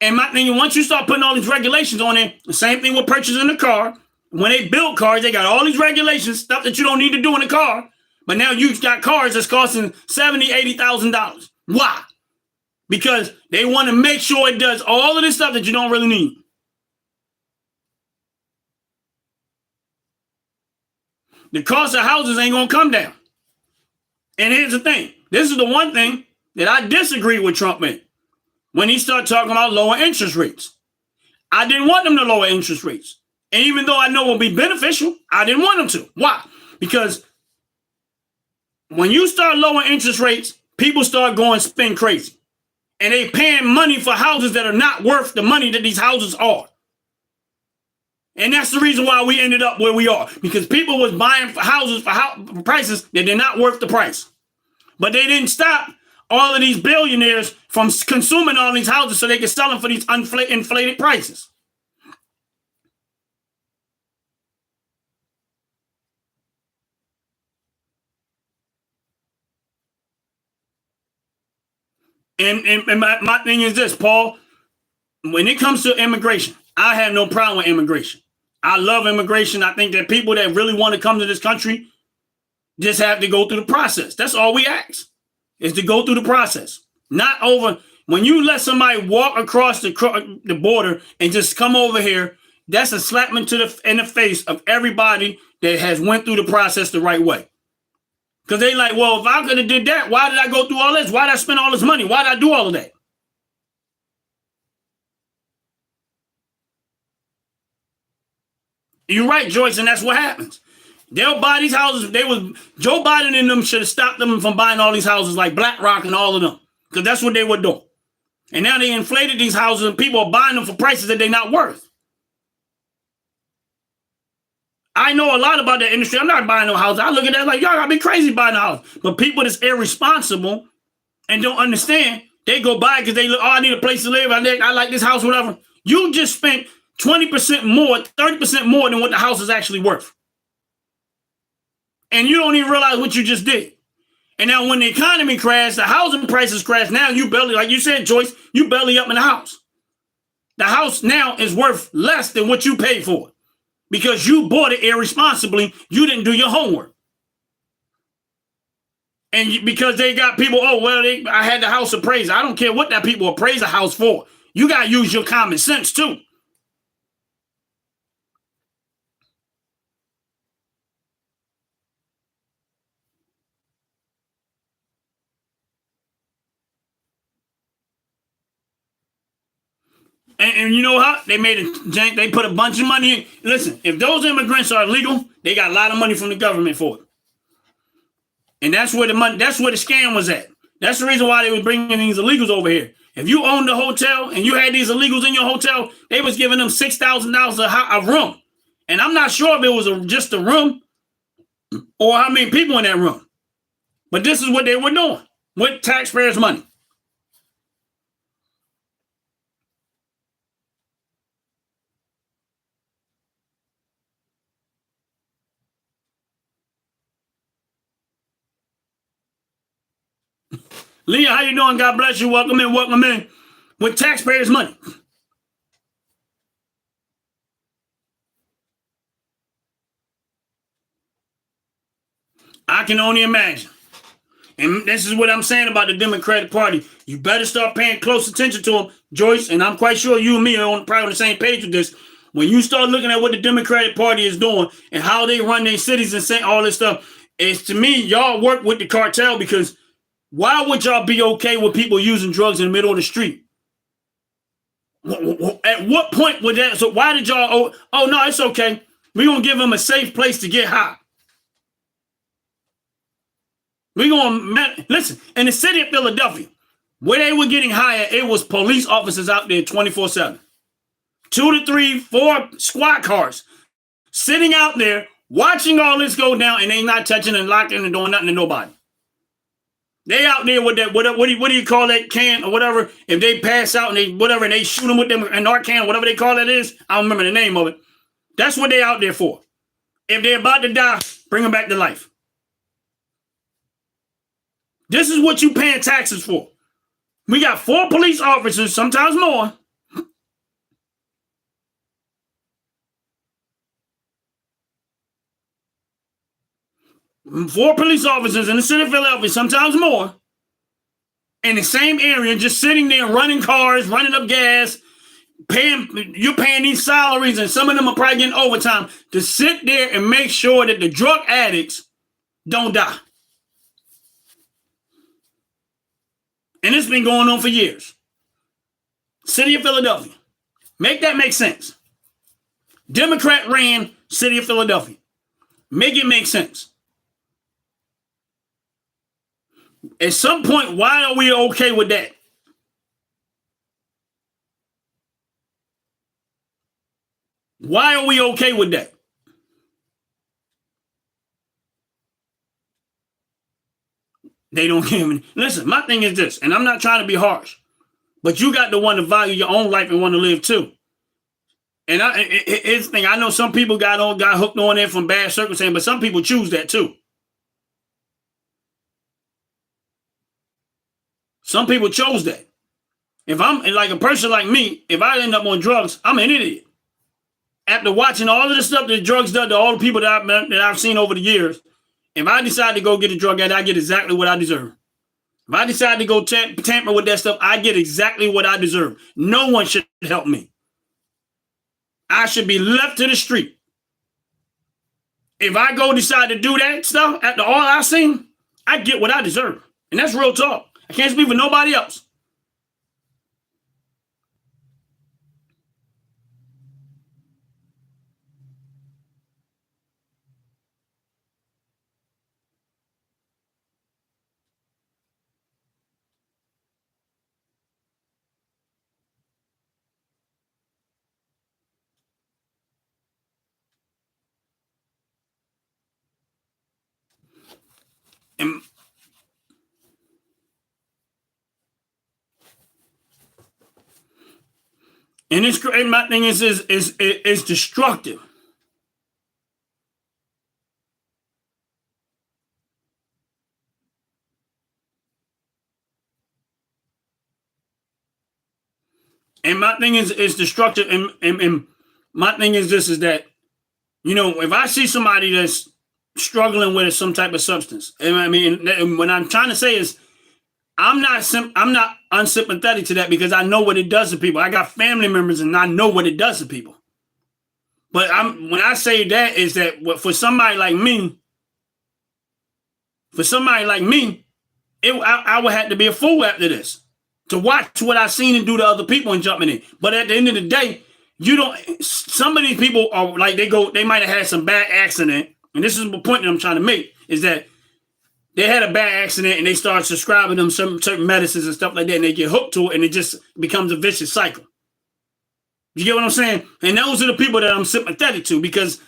And my thing, once you start putting all these regulations on it, the same thing with purchasing a car. When they build cars, they got all these regulations, stuff that you don't need to do in a car, But now you've got cars that's costing $70,000, $80,000. Why? Because they want to make sure it does all of this stuff that you don't really need. The cost of houses ain't going to come down. And here's the thing. This is the one thing that I disagree with Trump in. When he started talking about lower interest rates. I didn't want them to lower interest rates. And even though I know it will be beneficial, I didn't want them to. Why? Because when you start lowering interest rates, people start going spin crazy. And they paying money for houses that are not worth the money that these houses are. And that's the reason why we ended up where we are. Because people was buying houses for prices that they're not worth the price. But they didn't stop all of these billionaires from consuming all these houses so they could sell them for these inflated prices. And my thing is this, Paul, when it comes to immigration, I have no problem with immigration. I love immigration. I think that people that really want to come to this country just have to go through the process. That's all we ask, is to go through the process. Not over, when you let somebody walk across the border and just come over here, that's a slap in the face of everybody that has went through the process the right way. Because they like, well, if I could have did that, why did I go through all this? Why did I spend all this money? Why did I do all of that? You're right, Joyce, and that's what happens. They'll buy these houses. Joe Biden and them should have stopped them from buying all these houses like BlackRock and all of them. Because that's what they were doing. And now they inflated these houses and people are buying them for prices that they're not worth. I know a lot about that industry. I'm not buying no house. I look at that like, y'all gotta be crazy buying a house. But people that's irresponsible and don't understand, they go buy it because they look, oh, I need a place to live. I like this house, whatever. You just spent 20% more, 30% more than what the house is actually worth. And you don't even realize what you just did. And now when the economy crashed, the housing prices crashed, now you barely, like you said, Joyce, you barely up in the house. The house now is worth less than what you paid for it. Because you bought it irresponsibly, you didn't do your homework. And because they got people, oh, well, I had the house appraised. I don't care what that people appraise a house for. You got to use your common sense, too. And you know what? They put a bunch of money in. Listen, if those immigrants are illegal, they got a lot of money from the government for it. And that's where the scam was at. That's the reason why they were bringing these illegals over here. If you owned a hotel and you had these illegals in your hotel, they was giving them $6,000 a room. And I'm not sure if it was just a room or how many people in that room. But this is what they were doing with taxpayers' money. Leah, how you doing? God bless you. Welcome in. With taxpayers' money. I can only imagine. And this is what I'm saying about the Democratic Party. You better start paying close attention to them, Joyce, and I'm quite sure you and me are probably on the same page with this. When you start looking at what the Democratic Party is doing and how they run their cities and say all this stuff, it's to me, y'all work with the cartel because why would y'all be okay with people using drugs in the middle of the street? At what point would that? So why did y'all? Oh no, it's okay. We're gonna give them a safe place to get high. We're gonna listen. In the city of Philadelphia, where they were getting higher, it was police officers out there 24/7, 2 to 3, 4 squad cars sitting out there watching all this go down, and they not touching and locking and doing nothing to nobody. They out there with that, what do you call that can or whatever? If they pass out and they shoot them with them an Narcan, whatever they call that is, I don't remember the name of it. That's what they out there for. If they're about to die, bring them back to life. This is what you paying taxes for. We got 4 police officers, sometimes more. 4 police officers in the city of Philadelphia, sometimes more, in the same area, just sitting there running cars, running up gas, you're paying these salaries, and some of them are probably getting overtime to sit there and make sure that the drug addicts don't die. And it's been going on for years. City of Philadelphia. Make that make sense. Democrat ran City of Philadelphia. Make it make sense. At some point, why are we okay with that? Why are we okay with that? They don't give me. Listen, my thing is this, and I'm not trying to be harsh, but you got to want to value your own life and want to live too. And it's the thing. I know some people got hooked on it from bad circumstances, but some people choose that too. Some people chose that. If I'm like a person like me, if I end up on drugs, I'm an idiot. After watching all of the stuff that drugs done to all the people that I've seen over the years, if I decide to go get a drug addict, I get exactly what I deserve. If I decide to go tamper with that stuff, I get exactly what I deserve. No one should help me. I should be left to the street. If I go decide to do that stuff after all I've seen, I get what I deserve. And that's real talk. I can't speak for nobody else. And it's great. My thing is destructive. And my thing is destructive. And my thing is this, is that, you know, if I see somebody that's struggling with some type of substance, and I mean, what I'm trying to say is, I'm not unsympathetic to that, because I know what it does to people. I got family members and I know what it does to people. But when I say that, is that for somebody like me, I would have to be a fool after this to watch what I've seen and do to other people and jumping in. But at the end of the day, some of these people are like, they might have had some bad accident. And this is the point that I'm trying to make, is that they had a bad accident and they start subscribing them some certain medicines and stuff like that, and they get hooked to it, and it just becomes a vicious cycle. You get what I'm saying? And those are the people that I'm sympathetic to, because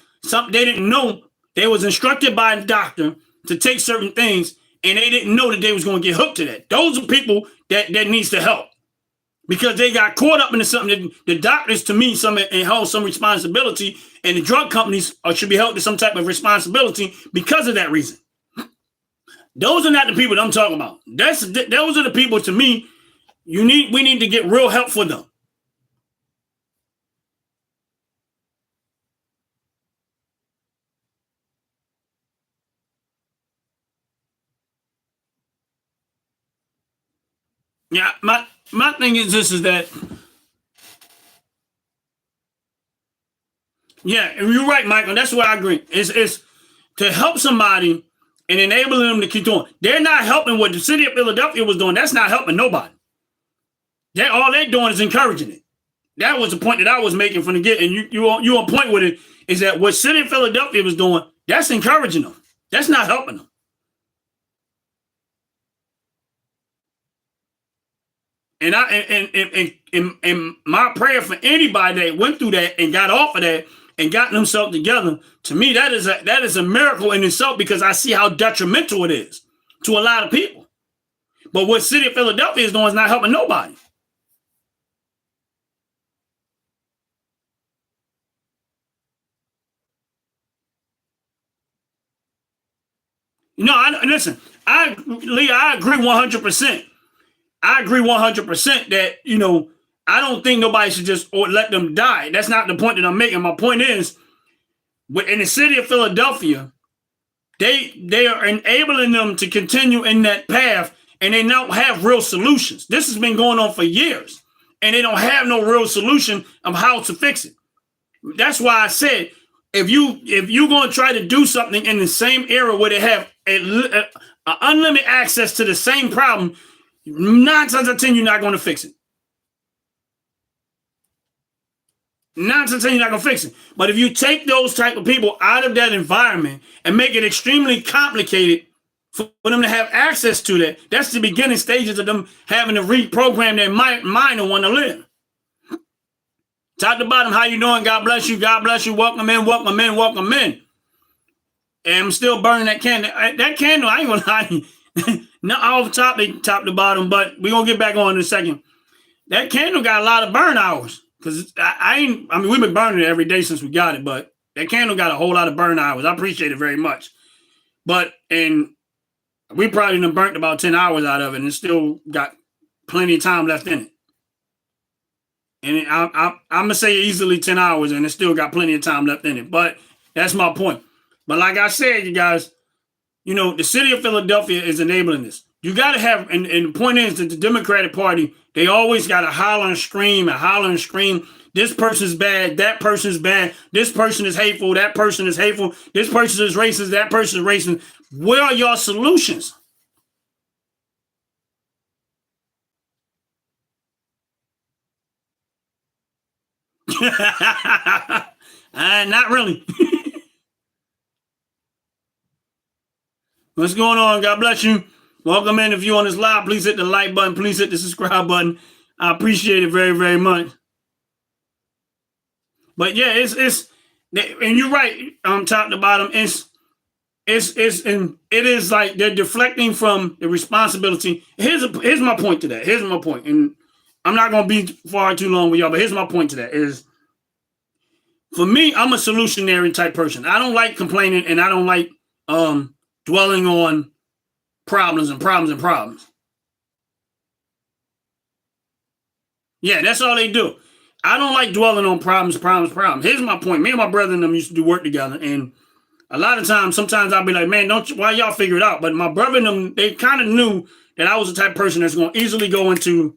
they didn't know. They was instructed by a doctor to take certain things, and they didn't know that they was going to get hooked to that. Those are people that needs to help, because they got caught up into something that the doctors, to me, hold some responsibility, and the drug companies should be held to some type of responsibility because of that reason. Those are not the people that I'm talking about. Those are the people, to me, we need to get real help for them. Yeah, my thing is this, is that, yeah, you're right, Michael. That's where I agree. It's to help somebody and enabling them to keep doing. They're not helping what the city of Philadelphia was doing. That's not helping nobody. All they're doing is encouraging it. That was the point that I was making from the get. And you on point with it, is that what city of Philadelphia was doing, that's encouraging them. That's not helping them. And my prayer for anybody that went through that and got off of that and gotten themselves together, to me, that is a miracle in itself, because I see how detrimental it is to a lot of people. But what city of Philadelphia is doing is not helping nobody. Listen, Leah, I agree 100%. I agree 100% that, I don't think nobody should just let them die. That's not the point that I'm making. My point is, in the city of Philadelphia, they are enabling them to continue in that path, and they don't have real solutions. This has been going on for years, and they don't have no real solution of how to fix it. That's why I said, if you're going to try to do something in the same era where they have a unlimited access to the same problem, 9 times out of 10 you're not going to fix it. 9 times out of 10 you're not going to fix it. But if you take those type of people out of that environment and make it extremely complicated for them to have access to that, that's the beginning stages of them having to reprogram their mind and want to live. Top to bottom, how you doing? God bless you. God bless you. Welcome in, welcome in, welcome in. And I'm still burning that candle. That candle, I ain't gonna lie. Not off top to bottom, but we're gonna get back on in a second. That candle got a lot of burn hours. Because I mean, we've been burning it every day since we got it, but that candle got a whole lot of burn hours. I appreciate it very much. And we probably done burnt about 10 hours out of it, and it still got plenty of time left in it. And I'm going to say easily 10 hours, and it still got plenty of time left in it. But that's my point. But like I said, you guys, the city of Philadelphia is enabling this. You got to have, and the point is that the Democratic Party, they always got to holler and scream and holler and scream. This person's bad. That person's bad. This person is hateful. That person is hateful. This person is racist. That person is racist. Where are your solutions? Not really. What's going on? God bless you. Welcome in. If you're on this live, please hit the like button. Please hit the subscribe button. I appreciate it very, very much. But yeah, it's and you're right. Top to bottom, it is like they're deflecting from the responsibility. Here's my point to that. Here's my point, and I'm not gonna be far too long with y'all, but here's my point to that is, for me, I'm a solutionary type person. I don't like complaining, and I don't like dwelling on problems and problems and problems. Yeah, that's all they do. I don't like dwelling on problems. Here's my point. Me and my brother and them used to do work together, and a lot of times, sometimes I'll be like, man, why y'all figure it out? But my brother and them, they kind of knew that I was the type of person that's going to easily go into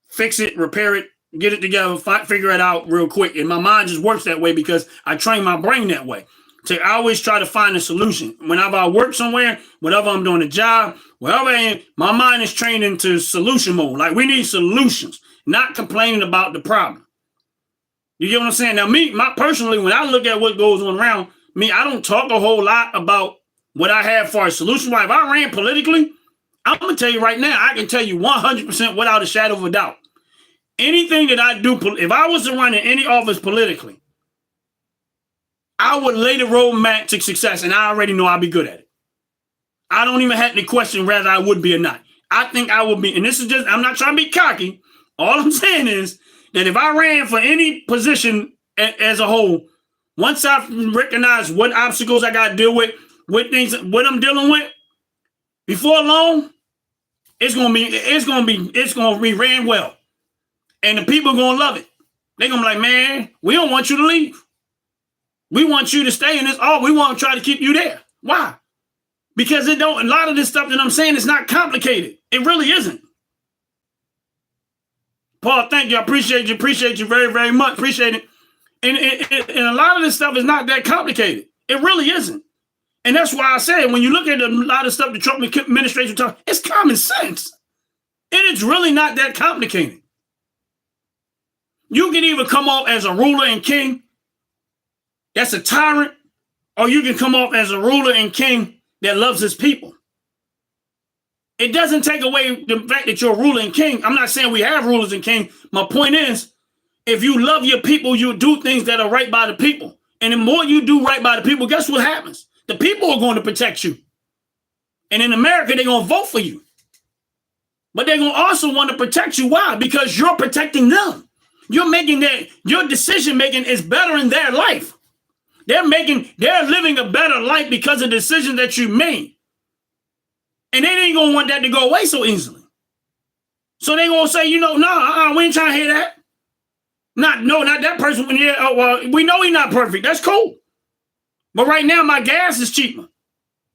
fix it, repair it, get it together, figure it out real quick. And my mind just works that way because I train my brain that way. So I always try to find a solution. Whenever I work somewhere, whenever I'm doing a job, wherever I am, my mind is trained into solution mode. Like, we need solutions, not complaining about the problem. You get what I'm saying? Now, personally, when I look at what goes on around me, I don't talk a whole lot about what I have for a solution. If I ran politically, I'm going to tell you right now, I can tell you 100% without a shadow of a doubt. Anything that I do, if I was to run in any office politically, I would lay the roadmap to success, and I already know I'll be good at it. I don't even have to question whether I would be or not. I think I would be, and this is just, I'm not trying to be cocky. All I'm saying is that if I ran for any position as a whole, once I recognize what obstacles I got to deal with things, what I'm dealing with, before long, it's gonna be ran well, and the people are gonna love it. They're gonna be like, man, we don't want you to leave. We want you to stay in this. Oh, we want to try to keep you there. Why? Because a lot of this stuff that I'm saying is not complicated. It really isn't. Paul, thank you. I appreciate you. Appreciate you very, very much. Appreciate it. And a lot of this stuff is not that complicated. It really isn't. And that's why I said, when you look at a lot of stuff the Trump administration talks, it's common sense. And it's really not that complicated. You can either come off as a ruler and king that's a tyrant, or you can come off as a ruler and king that loves his people. It doesn't take away the fact that you're a ruler and king. I'm not saying we have rulers and king. My point is, if you love your people, you do things that are right by the people. And the more you do right by the people, guess what happens? The people are going to protect you. And in America, they're going to vote for you. But they're going to also want to protect you. Why? Because you're protecting them. You're making your decision making is better in their life. They're living a better life because of the decisions that you made. And they ain't going to want that to go away so easily. So they're going to say, we ain't trying to hear that. Not that person. Well, we know he's not perfect. That's cool. But right now, my gas is cheaper.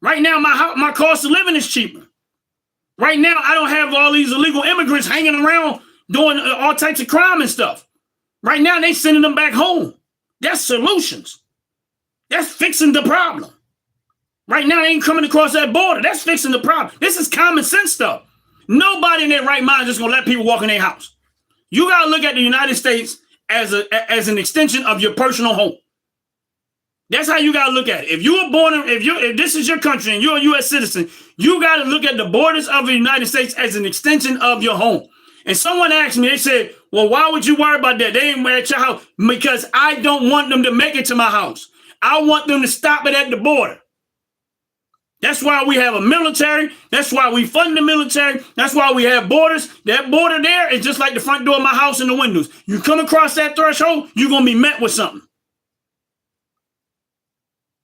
Right now, my cost of living is cheaper. Right now, I don't have all these illegal immigrants hanging around doing all types of crime and stuff. Right now, they sending them back home. That's solutions. That's fixing the problem. Right now, they ain't coming across that border. That's fixing the problem. This is common sense stuff. Nobody in their right mind is just going to let people walk in their house. You got to look at the United States as an extension of your personal home. That's how you got to look at it. If you were born, if this is your country and you're a U.S. citizen, you got to look at the borders of the United States as an extension of your home. And someone asked me, they said, well, why would you worry about that? They ain't at your house. Because I don't want them to make it to my house. I want them to stop it at the border. That's why we have a military. That's why we fund the military. That's why we have borders. That border there is just like the front door of my house and the windows. You come across that threshold, you're going to be met with something.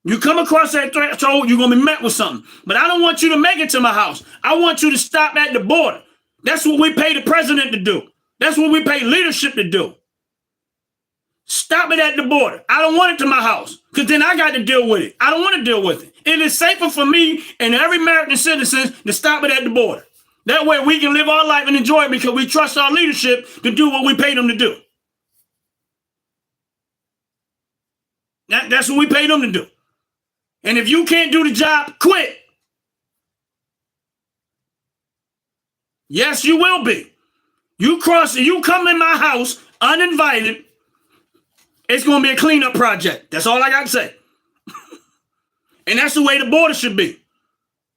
You come across that threshold, you're going to be met with something. But I don't want you to make it to my house. I want you to stop at the border. That's what we pay the president to do. That's what we pay leadership to do. Stop it at the border. I don't want it to my house because then I got to deal with it. I don't want to deal with it. It is safer for me and every American citizen to stop it at the border. That way we can live our life and enjoy it because we trust our leadership to do what we pay them to do. That's what we pay them to do. And if you can't do the job, quit. Yes, you will be. You come in my house uninvited, it's going to be a cleanup project. That's all I got to say. And that's the way the border should be.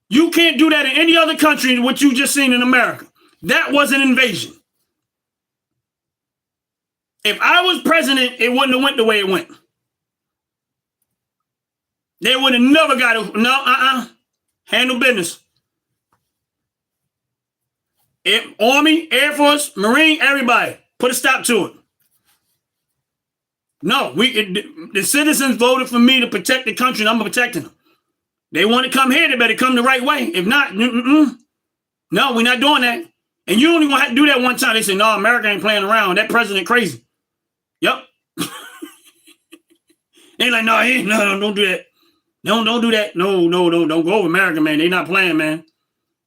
You can't do that in any other country, what you just seen in America. That was an invasion. If I was president, it wouldn't have went the way it went. They would have never got to, handle business. Army, Air Force, Marine, everybody, put a stop to it. No, the citizens voted for me to protect the country, and I'm protecting them. They want to come here, they better come the right way. If not, no, we're not doing that. And you only going to have to do that one time. They say, no, America ain't playing around. That president crazy. Yep. They like, no, don't do that. Don't do that. No, don't go over America, man. They not playing, man.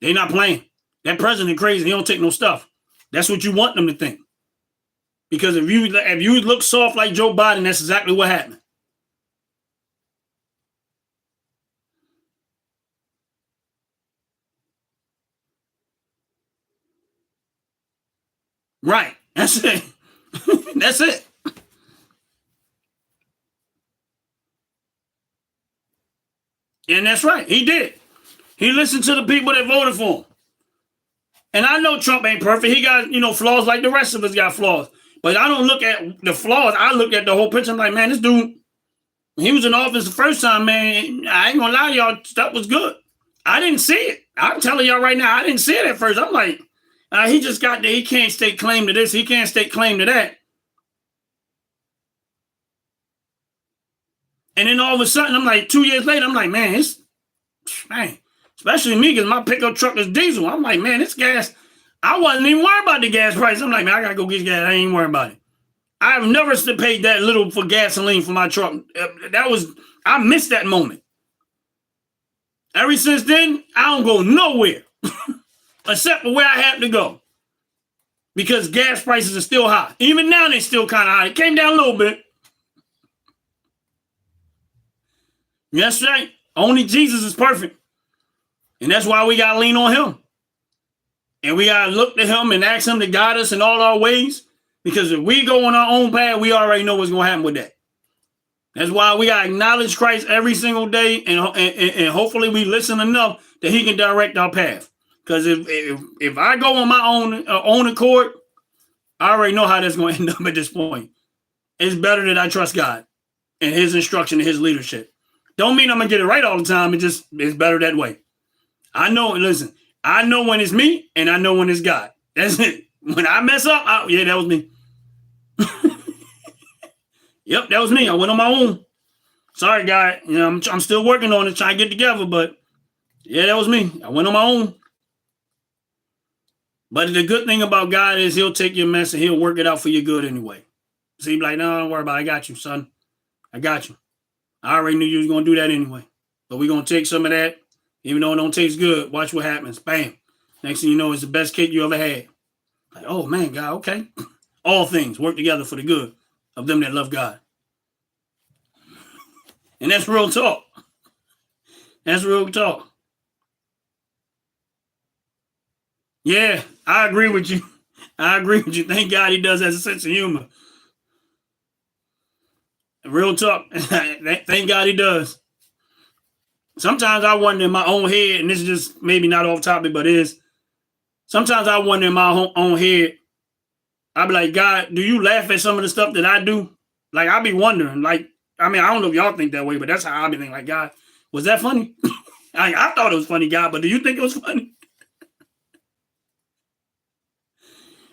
They not playing. That president crazy. He don't take no stuff. That's what you want them to think. Because if you look soft like Joe Biden, that's exactly what happened. Right. That's it. That's it. And that's right. He did. He listened to the people that voted for him. And I know Trump ain't perfect. He got, flaws like the rest of us got flaws. But I don't look at the flaws. I look at the whole picture. I'm like, man, this dude, he was in office the first time, man. I ain't gonna lie to y'all, stuff was good. I didn't see it. I'm telling y'all right now, I didn't see it at first. I'm like, he just got there. He can't stake claim to this. He can't stake claim to that. And then all of a sudden, I'm like, 2 years later, I'm like, man, especially me, because my pickup truck is diesel. I'm like, man, this gas, I wasn't even worried about the gas price. I'm like, man, I got to go get gas. I ain't worried about it. I've never paid that little for gasoline for my truck. I missed that moment. Ever since then, I don't go nowhere except for where I have to go because gas prices are still high. Even now, they're still kind of high. It came down a little bit. That's right. Only Jesus is perfect. And that's why we got to lean on him. And we got to look to him and ask him to guide us in all our ways. Because if we go on our own path, we already know what's going to happen with that. That's why we got to acknowledge Christ every single day. And hopefully we listen enough that he can direct our path. Because if I go on my own accord, I already know how that's going to end up at this point. It's better that I trust God and his instruction and his leadership. Don't mean I'm going to get it right all the time. It's better that way. I know, listen, I know when it's me and I know when it's God. That's it. When I mess up, that was me. Yep, that was me. I went on my own. Sorry, guy. I'm still working on it, trying to get together, but yeah, that was me. I went on my own. But the good thing about God is he'll take your mess and he'll work it out for your good anyway. So he'll be like, no, don't worry about it. I got you, son. I got you. I already knew you was going to do that anyway. But we're going to take some of that Even though it don't taste good, watch what happens. Bam. Next thing you know, it's the best cake you ever had. Like, oh man, God, okay. All things work together for the good of them that love God. And that's real talk. That's real talk. Yeah, I agree with you. I agree with you. Thank God he does have a sense of humor. Real talk. Thank God he does. Sometimes I wonder in my own head, and this is just maybe not off topic, but it is. Sometimes I wonder in my own head, I be like, God, do you laugh at some of the stuff that I do? Like, I be wondering. Like, I mean, I don't know if y'all think that way, but that's how I be thinking. Like, God, was that funny? I thought it was funny, God, but do you think it was funny?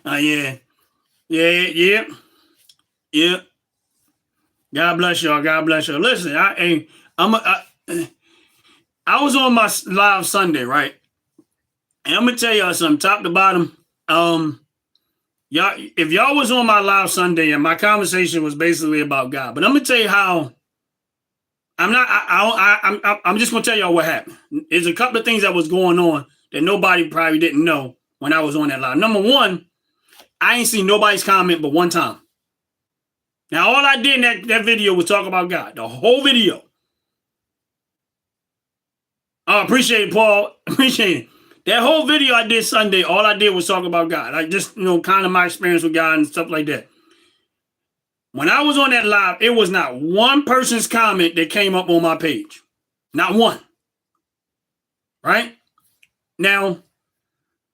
Yeah. God bless y'all. God bless y'all. Listen, I was on my live Sunday, right? And I'm gonna tell y'all something, top to bottom. Y'all, if y'all was on my live Sunday, and my conversation was basically about God, but I'm gonna tell you how. I'm just gonna tell y'all what happened. There's a couple of things that was going on that nobody probably didn't know when I was on that live. Number one, I ain't seen nobody's comment but one time. Now, all I did in that video was talk about God. The whole video. I appreciate it, Paul. Appreciate it. That whole video I did Sunday, all I did was talk about God. Like, just, kind of my experience with God and stuff like that. When I was on that live, it was not one person's comment that came up on my page. Not one. Right? Now,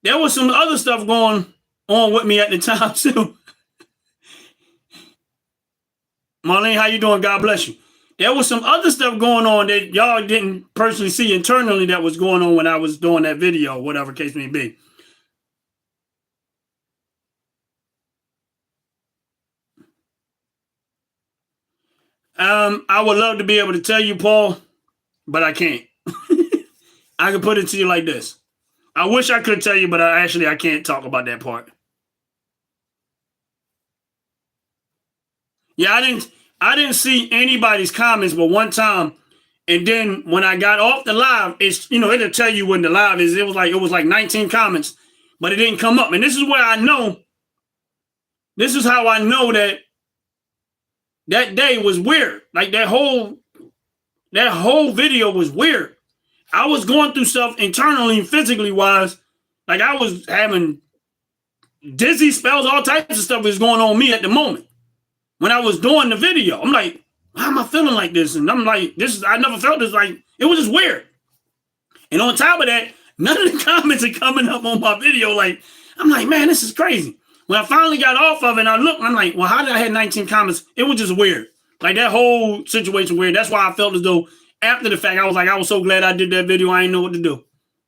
there was some other stuff going on with me at the time, too. Marlene, how you doing? God bless you. There was some other stuff going on that y'all didn't personally see internally that was going on when I was doing that video, whatever case may be. I would love to be able to tell you, Paul, but I can't. I can put it to you like this. I wish I could tell you, but I can't talk about that part. Yeah, I didn't see anybody's comments but one time. And then when I got off the live, it's, it'll tell you when the live is. It was like 19 comments, but it didn't come up. And this is where I know. This is how I know that day was weird. Like that whole video was weird. I was going through stuff internally and physically wise. Like I was having dizzy spells, all types of stuff was going on me at the moment. When I was doing the video, I'm like, why am I feeling like this? And I'm like, I never felt this. Like, it was just weird. And on top of that, none of the comments are coming up on my video. Like, I'm like, man, this is crazy. When I finally got off of it and I looked, I'm like, well, how did I have 19 comments? It was just weird. Like that whole situation weird. That's why I felt as though after the fact, I was so glad I did that video. I didn't know what to do.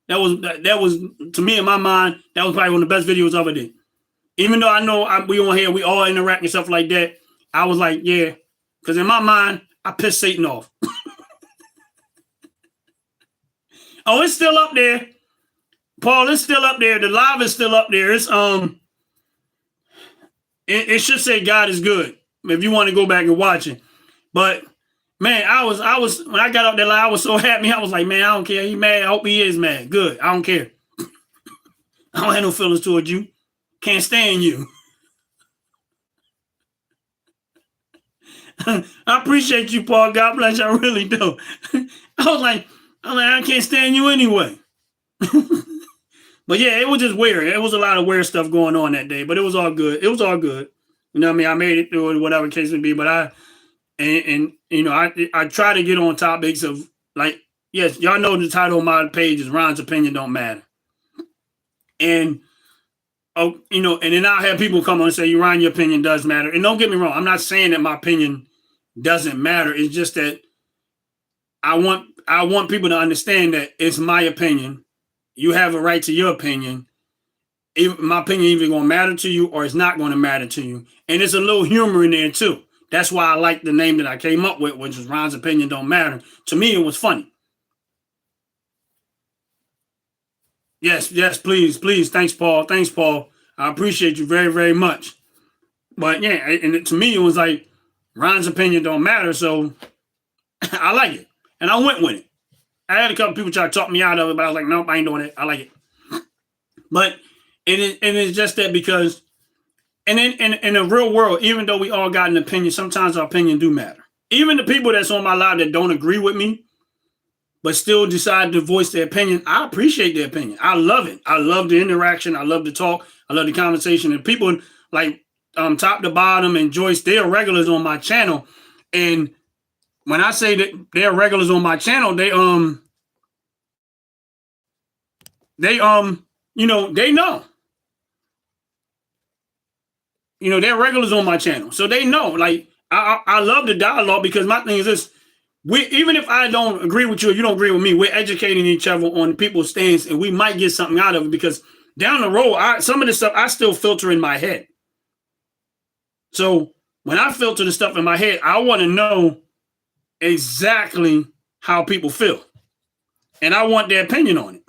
That was to me in my mind, that was probably one of the best videos I ever did. Even though I know we on here, we all interact and stuff like that. I was like, yeah, because in my mind, I pissed Satan off. Oh, it's still up there. Paul, it's still up there. The live is still up there. It's it should say God is good if you want to go back and watch it. But man, I was when I got up there live, I was so happy. I was like, man, I don't care. He mad. I hope he is mad. Good. I don't care. I don't have no feelings towards you. Can't stand you. I appreciate you, Paul. God bless you. I really do. I was like, I can't stand you anyway. But yeah, it was just weird. It was a lot of weird stuff going on that day, but it was all good. It was all good. You know what I mean? I made it through it, whatever case may be. But I try to get on topics of like, yes, y'all know the title of my page is Ron's Opinion Don't Matter. And and then I'll have people come on and say, Ron, your opinion does matter. And don't get me wrong, I'm not saying that my opinion doesn't matter. It's just that I want people to understand that it's my opinion. You have a right to your opinion. My opinion either going to matter to you or it's not going to matter to you. And there's a little humor in there too. That's why I like the name that I came up with, which is Ron's Opinion Don't Matter. To me, it was funny. Yes, please. Thanks, Paul. I appreciate you very, very much. But yeah, and to me, it was like, Ron's opinion don't matter, so I like it. And I went with it. I had a couple people try to talk me out of it, but I was like, nope, I ain't doing it. I like it. But it's just that because, and in the real world, even though we all got an opinion, sometimes our opinion do matter. Even the people that's on my live that don't agree with me, but still decide to voice their opinion, I appreciate their opinion. I love it. I love the interaction. I love the talk. I love the conversation. And people like Top to Bottom and Joyce, they are regulars on my channel. And when I say that they're regulars on my channel, they you know, they know. You know, they're regulars on my channel. So they know. Like, I love the dialogue because my thing is this. Even if I don't agree with you or you don't agree with me, we're educating each other on people's stance, and we might get something out of it because down the road, some of this stuff I still filter in my head. So when I filter the stuff in my head, I want to know exactly how people feel. And I want their opinion on it.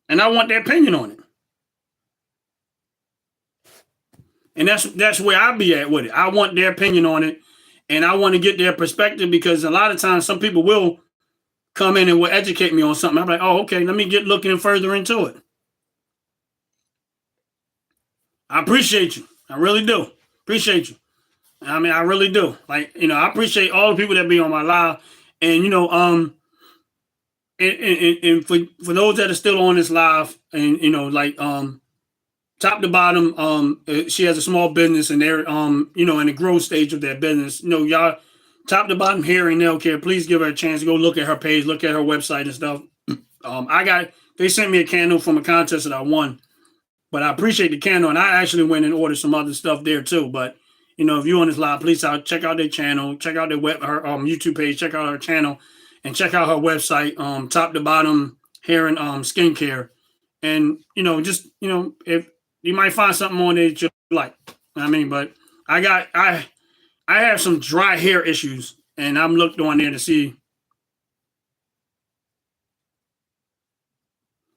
And I want their opinion on it. And that's where I be at with it. I want their opinion on it, and I want to get their perspective because a lot of times some people will come in and will educate me on something. I'm like, oh, okay, let me get looking further into it. I appreciate you. I really do. Appreciate you. I mean, I really do. Like, you know, I appreciate all the people that be on my live. And, you know, and for those that are still on this live and, you know, like, Top to Bottom, she has a small business and they're, you know, in the growth stage of their business. You know, y'all, Top to Bottom hair and nail care, please give her a chance to go look at her page, look at her website and stuff. They sent me a candle from a contest that I won, but I appreciate the candle. And I actually went and ordered some other stuff there too. But, you know, if you're on this live, please check out their channel, check out her YouTube page, check out her channel and check out her website, Top to Bottom hair and skincare. And, you know, just, you know, if you might find something on there that you like. I mean, but I have some dry hair issues, and I'm looked on there to see.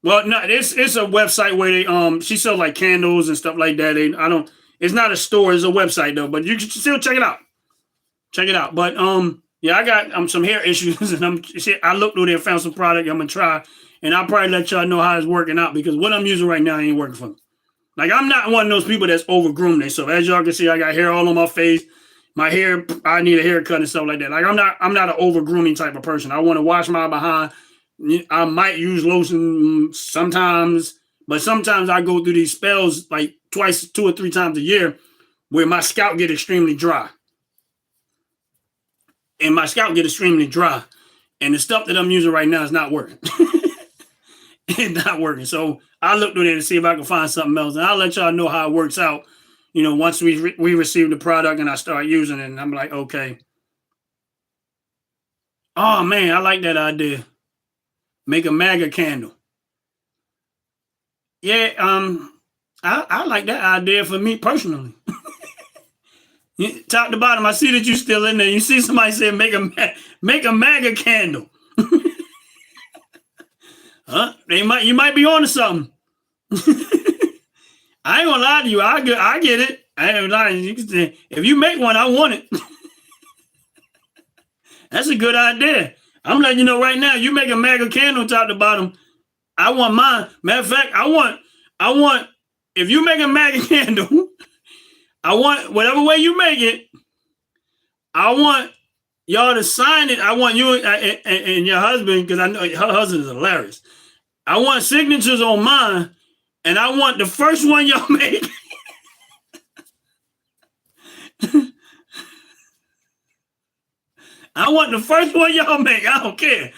Well, no, it's a website where they she sells like candles and stuff like that. It's not a store, it's a website though, but you can still check it out. Check it out. But yeah, I got some hair issues, and I looked through there and found some product I'm gonna try, and I'll probably let y'all know how it's working out because what I'm using right now ain't working for me. Like, I'm not one of those people that's over-groomed themselves. As y'all can see, I got hair all on my face. My hair, I need a haircut and stuff like that. Like, I'm not an over-grooming type of person. I want to wash my behind. I might use lotion sometimes, but sometimes I go through these spells like 2 or 3 times a year where my scalp get extremely dry. And my scalp get extremely dry. And the stuff that I'm using right now is not working. It's not working. So I looked through there to see if I can find something else. And I'll let y'all know how it works out. You know, once we receive the product and I start using it, and I'm like, okay. Oh, man, I like that idea. Make a MAGA candle. Yeah, I like that idea for me personally. Top to bottom, I see that you're still in there. You see somebody say make a MAGA candle. Huh? You might be on to something. I ain't gonna lie to you. I get it. I ain't lying. You can say, if you make one, I want it. That's a good idea. I'm letting you know right now. You make a MAGA candle top to bottom. I want mine. Matter of fact, I want. If you make a MAGA candle, I want whatever way you make it. I want y'all to sign it. I want you and your husband, because I know her husband is hilarious. I want signatures on mine, and I want the first one y'all make. I want the first one y'all make. I don't care.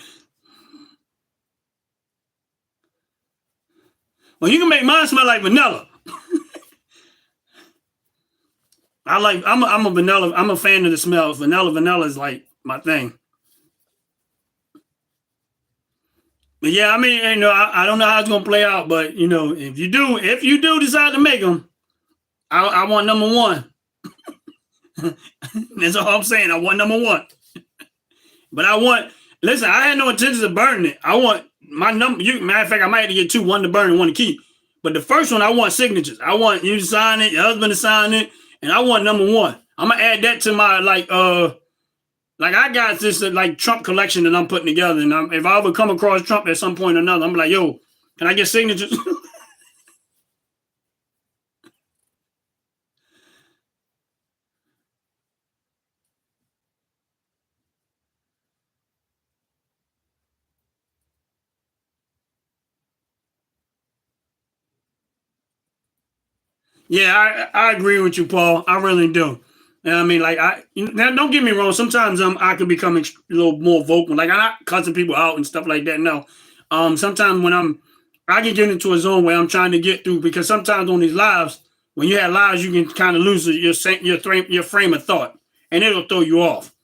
Well, you can make mine smell like vanilla. I'm a vanilla. I'm a fan of the smell. Vanilla is like my thing. But yeah, I mean, you know, I don't know how it's gonna play out, but you know, if you do decide to make them, I want number one. That's all I'm saying. I want number one. But listen, I had no intentions of burning it. I want my number. Matter of fact, I might have to get 2, one to burn and one to keep. But the first one, I want signatures. I want you to sign it, your husband to sign it, and I want number one. I'm gonna add that to my Like I got this like Trump collection that I'm putting together, and if I ever come across Trump at some point or another, I'm like, yo, can I get signatures? Yeah, I agree with you, Paul. I really do. And I mean, like, now don't get me wrong. Sometimes I can become a little more vocal. Like I'm not cussing people out and stuff like that. No, sometimes when I can get into a zone where I'm trying to get through because sometimes on these lives, when you have lives, you can kind of lose your frame of thought, and it'll throw you off.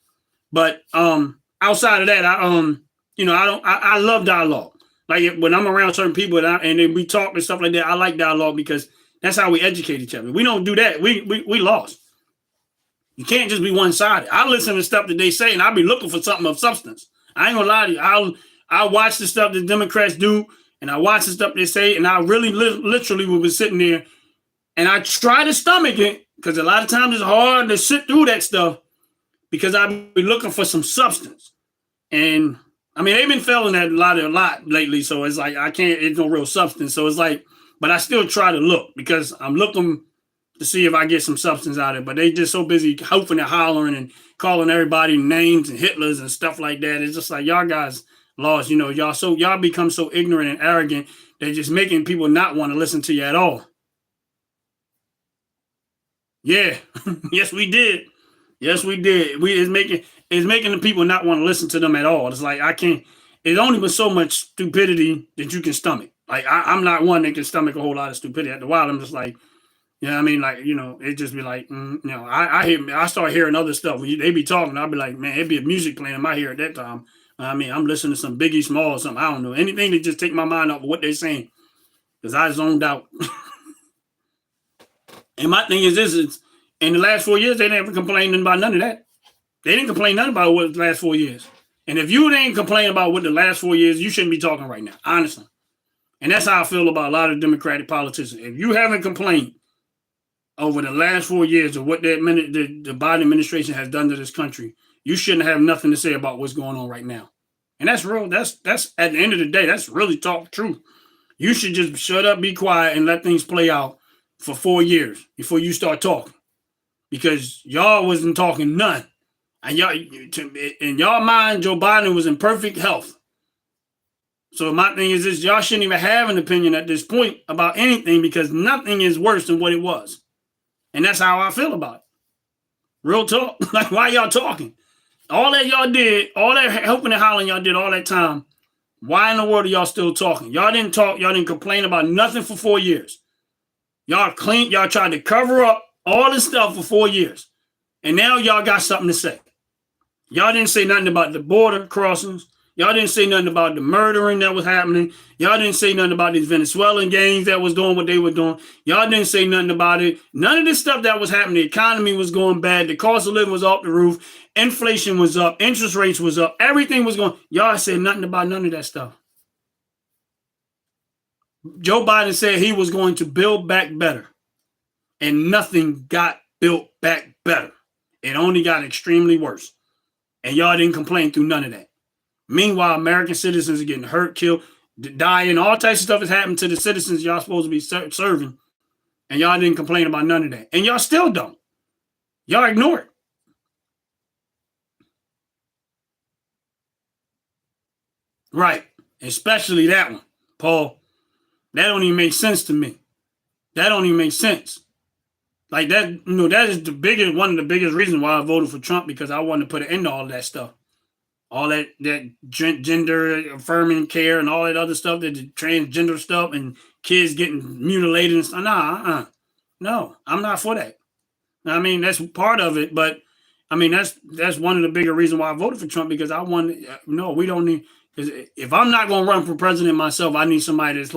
But outside of that, I love dialogue. Like when I'm around certain people and then we talk and stuff like that, I like dialogue because that's how we educate each other. We don't do that. We lost. You can't just be one sided. I listen to stuff that they say and I'll be looking for something of substance. I ain't gonna lie to you. I'll watch the stuff that Democrats do and I watch the stuff they say and I really literally will be sitting there and I try to stomach it because a lot of times it's hard to sit through that stuff because I've been looking for some substance. And I mean, they've been failing that a lot lately. So it's like, it's no real substance. So it's like, but I still try to look because I'm looking to see if I get some substance out of it. But they just so busy hoofing and hollering and calling everybody names and Hitlers and stuff like that. It's just like, y'all guys lost, y'all become so ignorant and arrogant. They're just making people not want to listen to you at all. Yeah. Yes, we did. Yes, we did. It's making the people not want to listen to them at all. It's like I can't. It's only with so much stupidity that you can stomach. Like I'm not one that can stomach a whole lot of stupidity. After a while, I'm just like, you know what I mean? Like it just be like, I start hearing other stuff. When they be talking, I'll be like, man, it'd be a music playing in my ear at that time. I mean, I'm listening to some Biggie Small or something. I don't know anything to just take my mind off of what they're saying because I zoned out. And my thing is this: is in the last 4 years, they never complained about none of that. They didn't complain nothing about what the last 4 years. And if you didn't complain about what the last 4 years, you shouldn't be talking right now, honestly. And that's how I feel about a lot of Democratic politicians. If you haven't complained over the last 4 years of what the Biden administration has done to this country, you shouldn't have nothing to say about what's going on right now. And that's real. That's at the end of the day, that's really talk truth. You should just shut up, be quiet, and let things play out for 4 years before you start talking. Because y'all wasn't talking none. And y'all, in y'all mind, Joe Biden was in perfect health. So my thing is this: y'all shouldn't even have an opinion at this point about anything because nothing is worse than what it was. And that's how I feel about it. Real talk. Like, why y'all talking? All that y'all did, all that helping and hollering y'all did all that time. Why in the world are y'all still talking? Y'all didn't talk. Y'all didn't complain about nothing for 4 years. Y'all clean. Y'all tried to cover up all this stuff for 4 years. And now y'all got something to say. Y'all didn't say nothing about the border crossings. Y'all didn't say nothing about the murdering that was happening. Y'all didn't say nothing about these Venezuelan gangs that was doing what they were doing. Y'all didn't say nothing about it. None of this stuff that was happening. The economy was going bad. The cost of living was off the roof. Inflation was up. Interest rates was up. Everything was going. Y'all said nothing about none of that stuff. Joe Biden said he was going to build back better. And nothing got built back better. It only got extremely worse. And y'all didn't complain through none of that. Meanwhile, American citizens are getting hurt, killed, dying. All types of stuff is happening to the citizens y'all supposed to be serving. And y'all didn't complain about none of that. And y'all still don't. Y'all ignore it. Right. Especially that one, Paul. That don't even make sense to me. That don't even make sense. Like that, that is one of the biggest reasons why I voted for Trump, because I wanted to put an end to all of that stuff. All that gender affirming care and all that other stuff, that the transgender stuff and kids getting mutilated and stuff. No, I'm not for that. I mean, that's part of it, but I mean, that's one of the bigger reasons why I voted for Trump, because I want, no, we don't need, because if I'm not going to run for president myself, I need somebody that's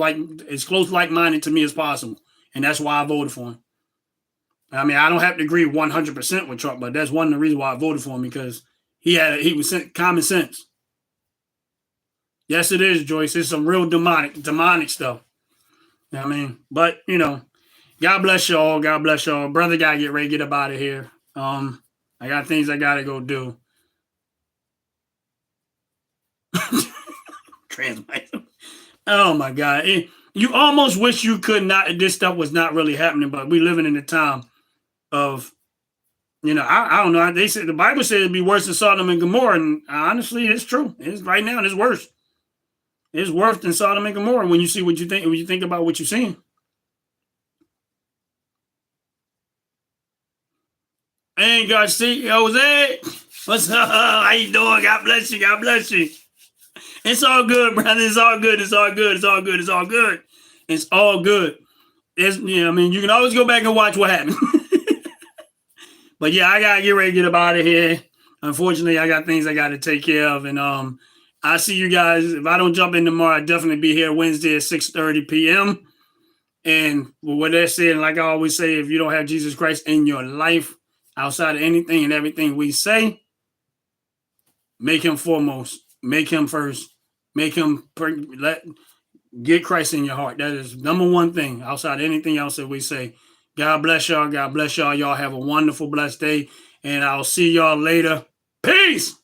as close like-minded to me as possible. And that's why I voted for him. I mean, I don't have to agree 100% with Trump, but that's one of the reasons why I voted for him, because he was common sense. Yes, it is, Joyce. It's some real demonic stuff. You know what I mean? But, God bless y'all. God bless y'all. Brother got to get ready to get up out of here. I got things I got to go do. Transmigrate. Oh my God. You almost wish you could not, this stuff was not really happening, but we living in a time of, I don't know. They said the Bible said it'd be worse than Sodom and Gomorrah. And honestly, it's true. It's right now, it's worse. It's worse than Sodom and Gomorrah when you see what you think, when you think about what you're seeing. Hey, God, see, Jose. What's up? How you doing? God bless you. God bless you. It's all good, brother. It's all good. It's all good. It's all good. It's all good. It's all good. I mean, you can always go back and watch what happened. But yeah, I gotta get ready to get up out of here. Unfortunately, I got things I gotta take care of. And I see you guys. If I don't jump in tomorrow, I'll definitely be here Wednesday at 6:30 p.m. And with that said, like I always say, if you don't have Jesus Christ in your life, outside of anything and everything we say, make him foremost. Make him first. Make him get Christ in your heart. That is number one thing outside of anything else that we say. God bless y'all. God bless y'all. Y'all have a wonderful, blessed day. And I'll see y'all later. Peace.